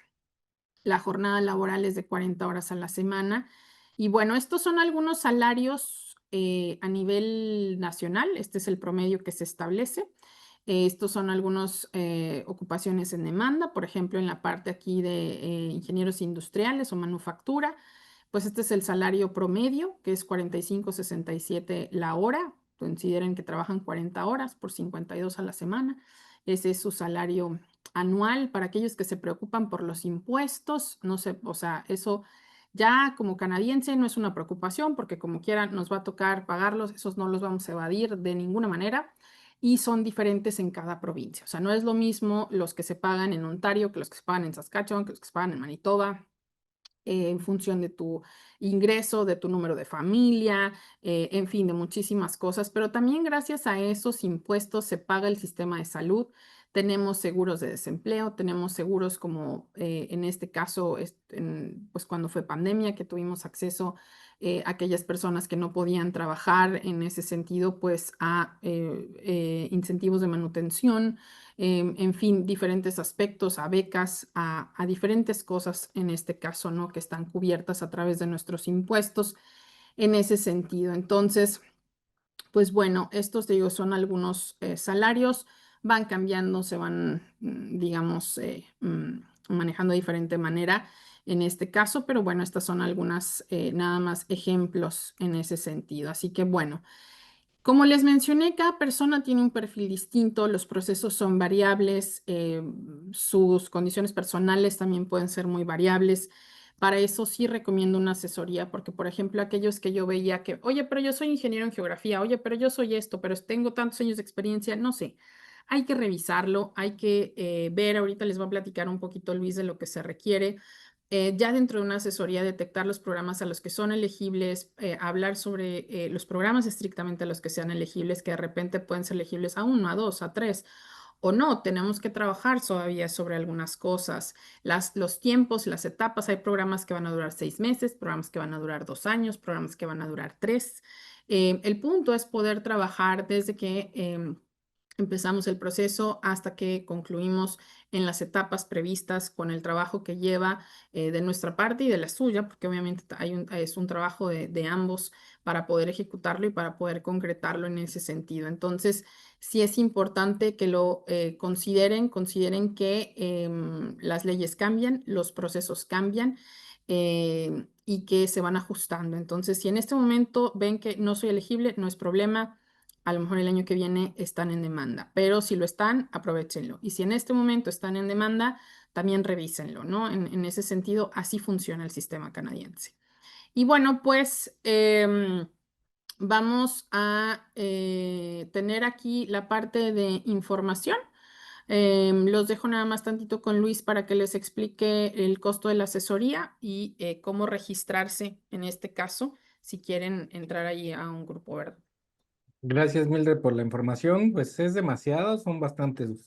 La jornada laboral es de 40 horas a la semana. Y bueno, estos son algunos salarios a nivel nacional. Este es el promedio que se establece. Estos son algunas ocupaciones en demanda, por ejemplo, en la parte aquí de ingenieros industriales o manufactura, pues este es el salario promedio, que es 45,67 la hora. Consideren que trabajan 40 horas por 52 a la semana. Ese es su salario anual. Para aquellos que se preocupan por los impuestos, no sé, o sea, eso ya como canadiense no es una preocupación porque como quiera nos va a tocar pagarlos, esos no los vamos a evadir de ninguna manera y son diferentes en cada provincia. O sea, no es lo mismo los que se pagan en Ontario que los que se pagan en Saskatchewan, que los que se pagan en Manitoba, en función de tu ingreso, de tu número de familia, en fin, de muchísimas cosas, pero también gracias a esos impuestos se paga el sistema de salud. Tenemos seguros de desempleo, tenemos seguros como en este caso, pues cuando fue pandemia, que tuvimos acceso a aquellas personas que no podían trabajar en ese sentido, pues a incentivos de manutención, en fin, diferentes aspectos, a becas, a diferentes cosas en este caso, ¿no? Que están cubiertas a través de nuestros impuestos en ese sentido. Entonces, pues bueno, estos, te digo, son algunos salarios, van cambiando, se van, digamos, manejando de diferente manera en este caso, pero bueno, estas son algunas, nada más ejemplos en ese sentido. Así que bueno. Como les mencioné, cada persona tiene un perfil distinto, los procesos son variables, sus condiciones personales también pueden ser muy variables. Para eso sí recomiendo una asesoría, porque por ejemplo, aquellos que yo veía que, oye, pero yo soy ingeniero en geografía, oye, pero yo soy esto, pero tengo tantos años de experiencia, no sé. Hay que revisarlo, hay que ver, ahorita les voy a platicar un poquito, Luis, de lo que se requiere ya dentro de una asesoría detectar los programas a los que son elegibles, hablar sobre los programas estrictamente a los que sean elegibles, que de repente pueden ser elegibles a uno, a dos, a tres, o no, tenemos que trabajar todavía sobre algunas cosas, los tiempos, las etapas, hay programas que van a durar 6 meses, programas que van a durar 2 años, programas que van a durar 3. El punto es poder trabajar desde que empezamos el proceso hasta que concluimos en las etapas previstas con el trabajo que lleva de nuestra parte y de la suya, porque obviamente es un trabajo de ambos para poder ejecutarlo y para poder concretarlo en ese sentido. Entonces, sí es importante que lo consideren que las leyes cambian, los procesos cambian. Y que se van ajustando. Entonces, si en este momento ven que no soy elegible, no es problema, a lo mejor el año que viene están en demanda, pero si lo están, aprovéchenlo. Y si en este momento están en demanda, también revísenlo, ¿no? En ese sentido, así funciona el sistema canadiense. Y bueno, pues vamos a tener aquí la parte de información. Los dejo nada más tantito con Luis para que les explique el costo de la asesoría y cómo registrarse en este caso si quieren entrar ahí a un grupo verde. Gracias, Mildred, por la información. Pues es demasiado, son bastantes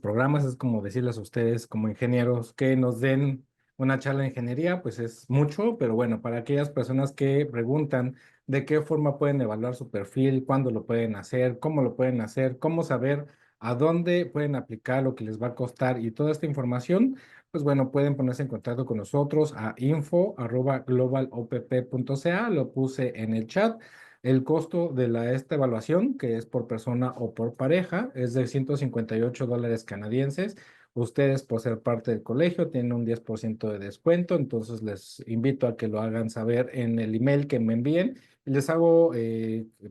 programas. Es como decirles a ustedes, como ingenieros, que nos den Una charla de ingeniería, pues es mucho, pero bueno, para aquellas personas que preguntan de qué forma pueden evaluar su perfil, cuándo lo pueden hacer, cómo saber a dónde pueden aplicar lo que les va a costar y toda esta información, pues bueno, pueden ponerse en contacto con nosotros a info@globalopp.ca, lo puse en el chat. El costo de esta evaluación, que es por persona o por pareja, es de $158 canadienses. Ustedes, por ser parte del colegio, tienen un 10% de descuento, entonces les invito a que lo hagan saber en el email que me envíen. Y les hago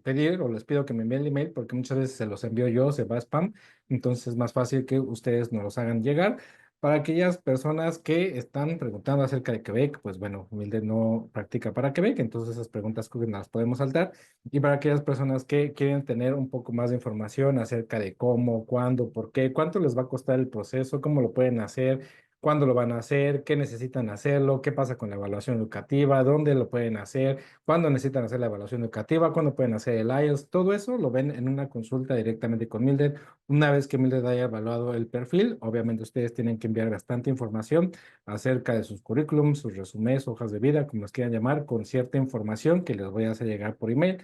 pedir o les pido que me envíen el email porque muchas veces se los envío yo, se va a spam, entonces es más fácil que ustedes nos los hagan llegar. Para aquellas personas que están preguntando acerca de Quebec, pues bueno, Mildred no practica para Quebec, entonces esas preguntas creo que nos las podemos saltar. Y para aquellas personas que quieren tener un poco más de información acerca de cómo, cuándo, por qué, cuánto les va a costar el proceso, cómo lo pueden hacer, cuándo lo van a hacer, qué necesitan hacerlo, qué pasa con la evaluación educativa, dónde lo pueden hacer, cuándo necesitan hacer la evaluación educativa, cuándo pueden hacer el IELTS, todo eso lo ven en una consulta directamente con Mildred. Una vez que Mildred haya evaluado el perfil, obviamente ustedes tienen que enviar bastante información acerca de sus currículums, sus resúmenes, hojas de vida, como los quieran llamar, con cierta información que les voy a hacer llegar por email,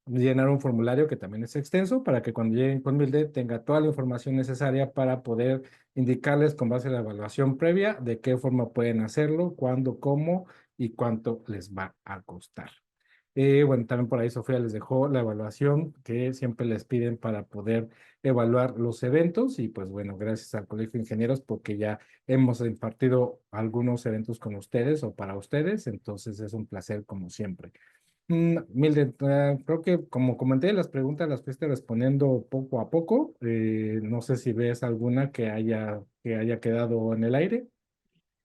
llenar un formulario que también es extenso para que cuando lleguen con Mildred tenga toda la información necesaria para poder indicarles con base a la evaluación previa de qué forma pueden hacerlo, cuándo, cómo y cuánto les va a costar. Bueno, también por ahí Sofía les dejó la evaluación que siempre les piden para poder evaluar los eventos y pues bueno, gracias al Colegio de Ingenieros porque ya hemos impartido algunos eventos con ustedes o para ustedes, entonces es un placer como siempre. Mildred, creo que como comenté, las preguntas las fuiste respondiendo poco a poco. No sé si ves alguna que haya quedado en el aire.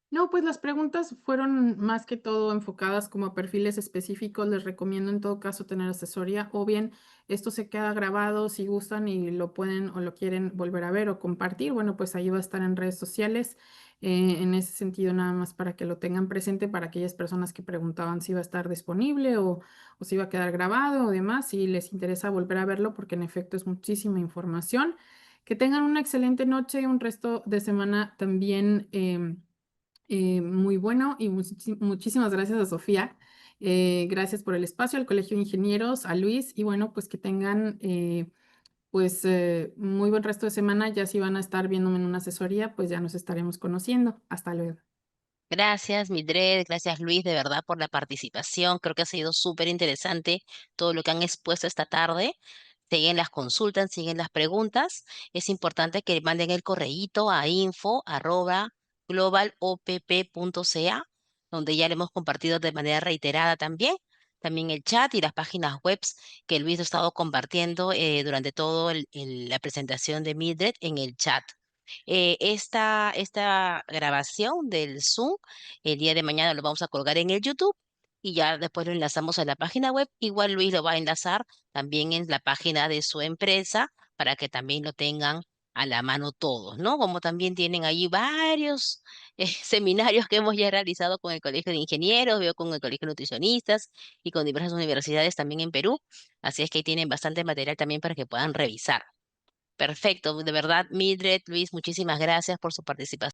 No, pues las preguntas fueron más que todo enfocadas como a perfiles específicos. Les recomiendo en todo caso tener asesoría o bien esto se queda grabado si gustan y lo pueden o lo quieren volver a ver o compartir. Bueno, pues ahí va a estar en redes sociales. En ese sentido, nada más para que lo tengan presente para aquellas personas que preguntaban si iba a estar disponible o si iba a quedar grabado o demás, si les interesa volver a verlo porque en efecto es muchísima información. Que tengan una excelente noche y un resto de semana también. Muy bueno y muchísimas gracias a Sofía. Gracias por el espacio, al Colegio de Ingenieros, a Luis y bueno, pues que tengan muy buen resto de semana. Ya si van a estar viéndome en una asesoría, pues ya nos estaremos conociendo. Hasta luego. Gracias, Mildred, gracias Luis, de verdad por la participación. Creo que ha sido súper interesante todo lo que han expuesto esta tarde. Siguen las consultas, siguen las preguntas. Es importante que manden el correíto a info@globalopp.ca, donde ya le hemos compartido de manera reiterada también. También el chat y las páginas web que Luis ha estado compartiendo durante todo la presentación de Mildred en el chat. Esta grabación del Zoom, el día de mañana lo vamos a colgar en el YouTube y ya después lo enlazamos a la página web. Igual Luis lo va a enlazar también en la página de su empresa para que también lo tengan a la mano todos, ¿no? Como también tienen ahí varios seminarios que hemos ya realizado con el Colegio de Ingenieros, veo con el Colegio de Nutricionistas y con diversas universidades también en Perú. Así es que ahí tienen bastante material también para que puedan revisar. Perfecto, de verdad, Mildred, Luis, muchísimas gracias por su participación.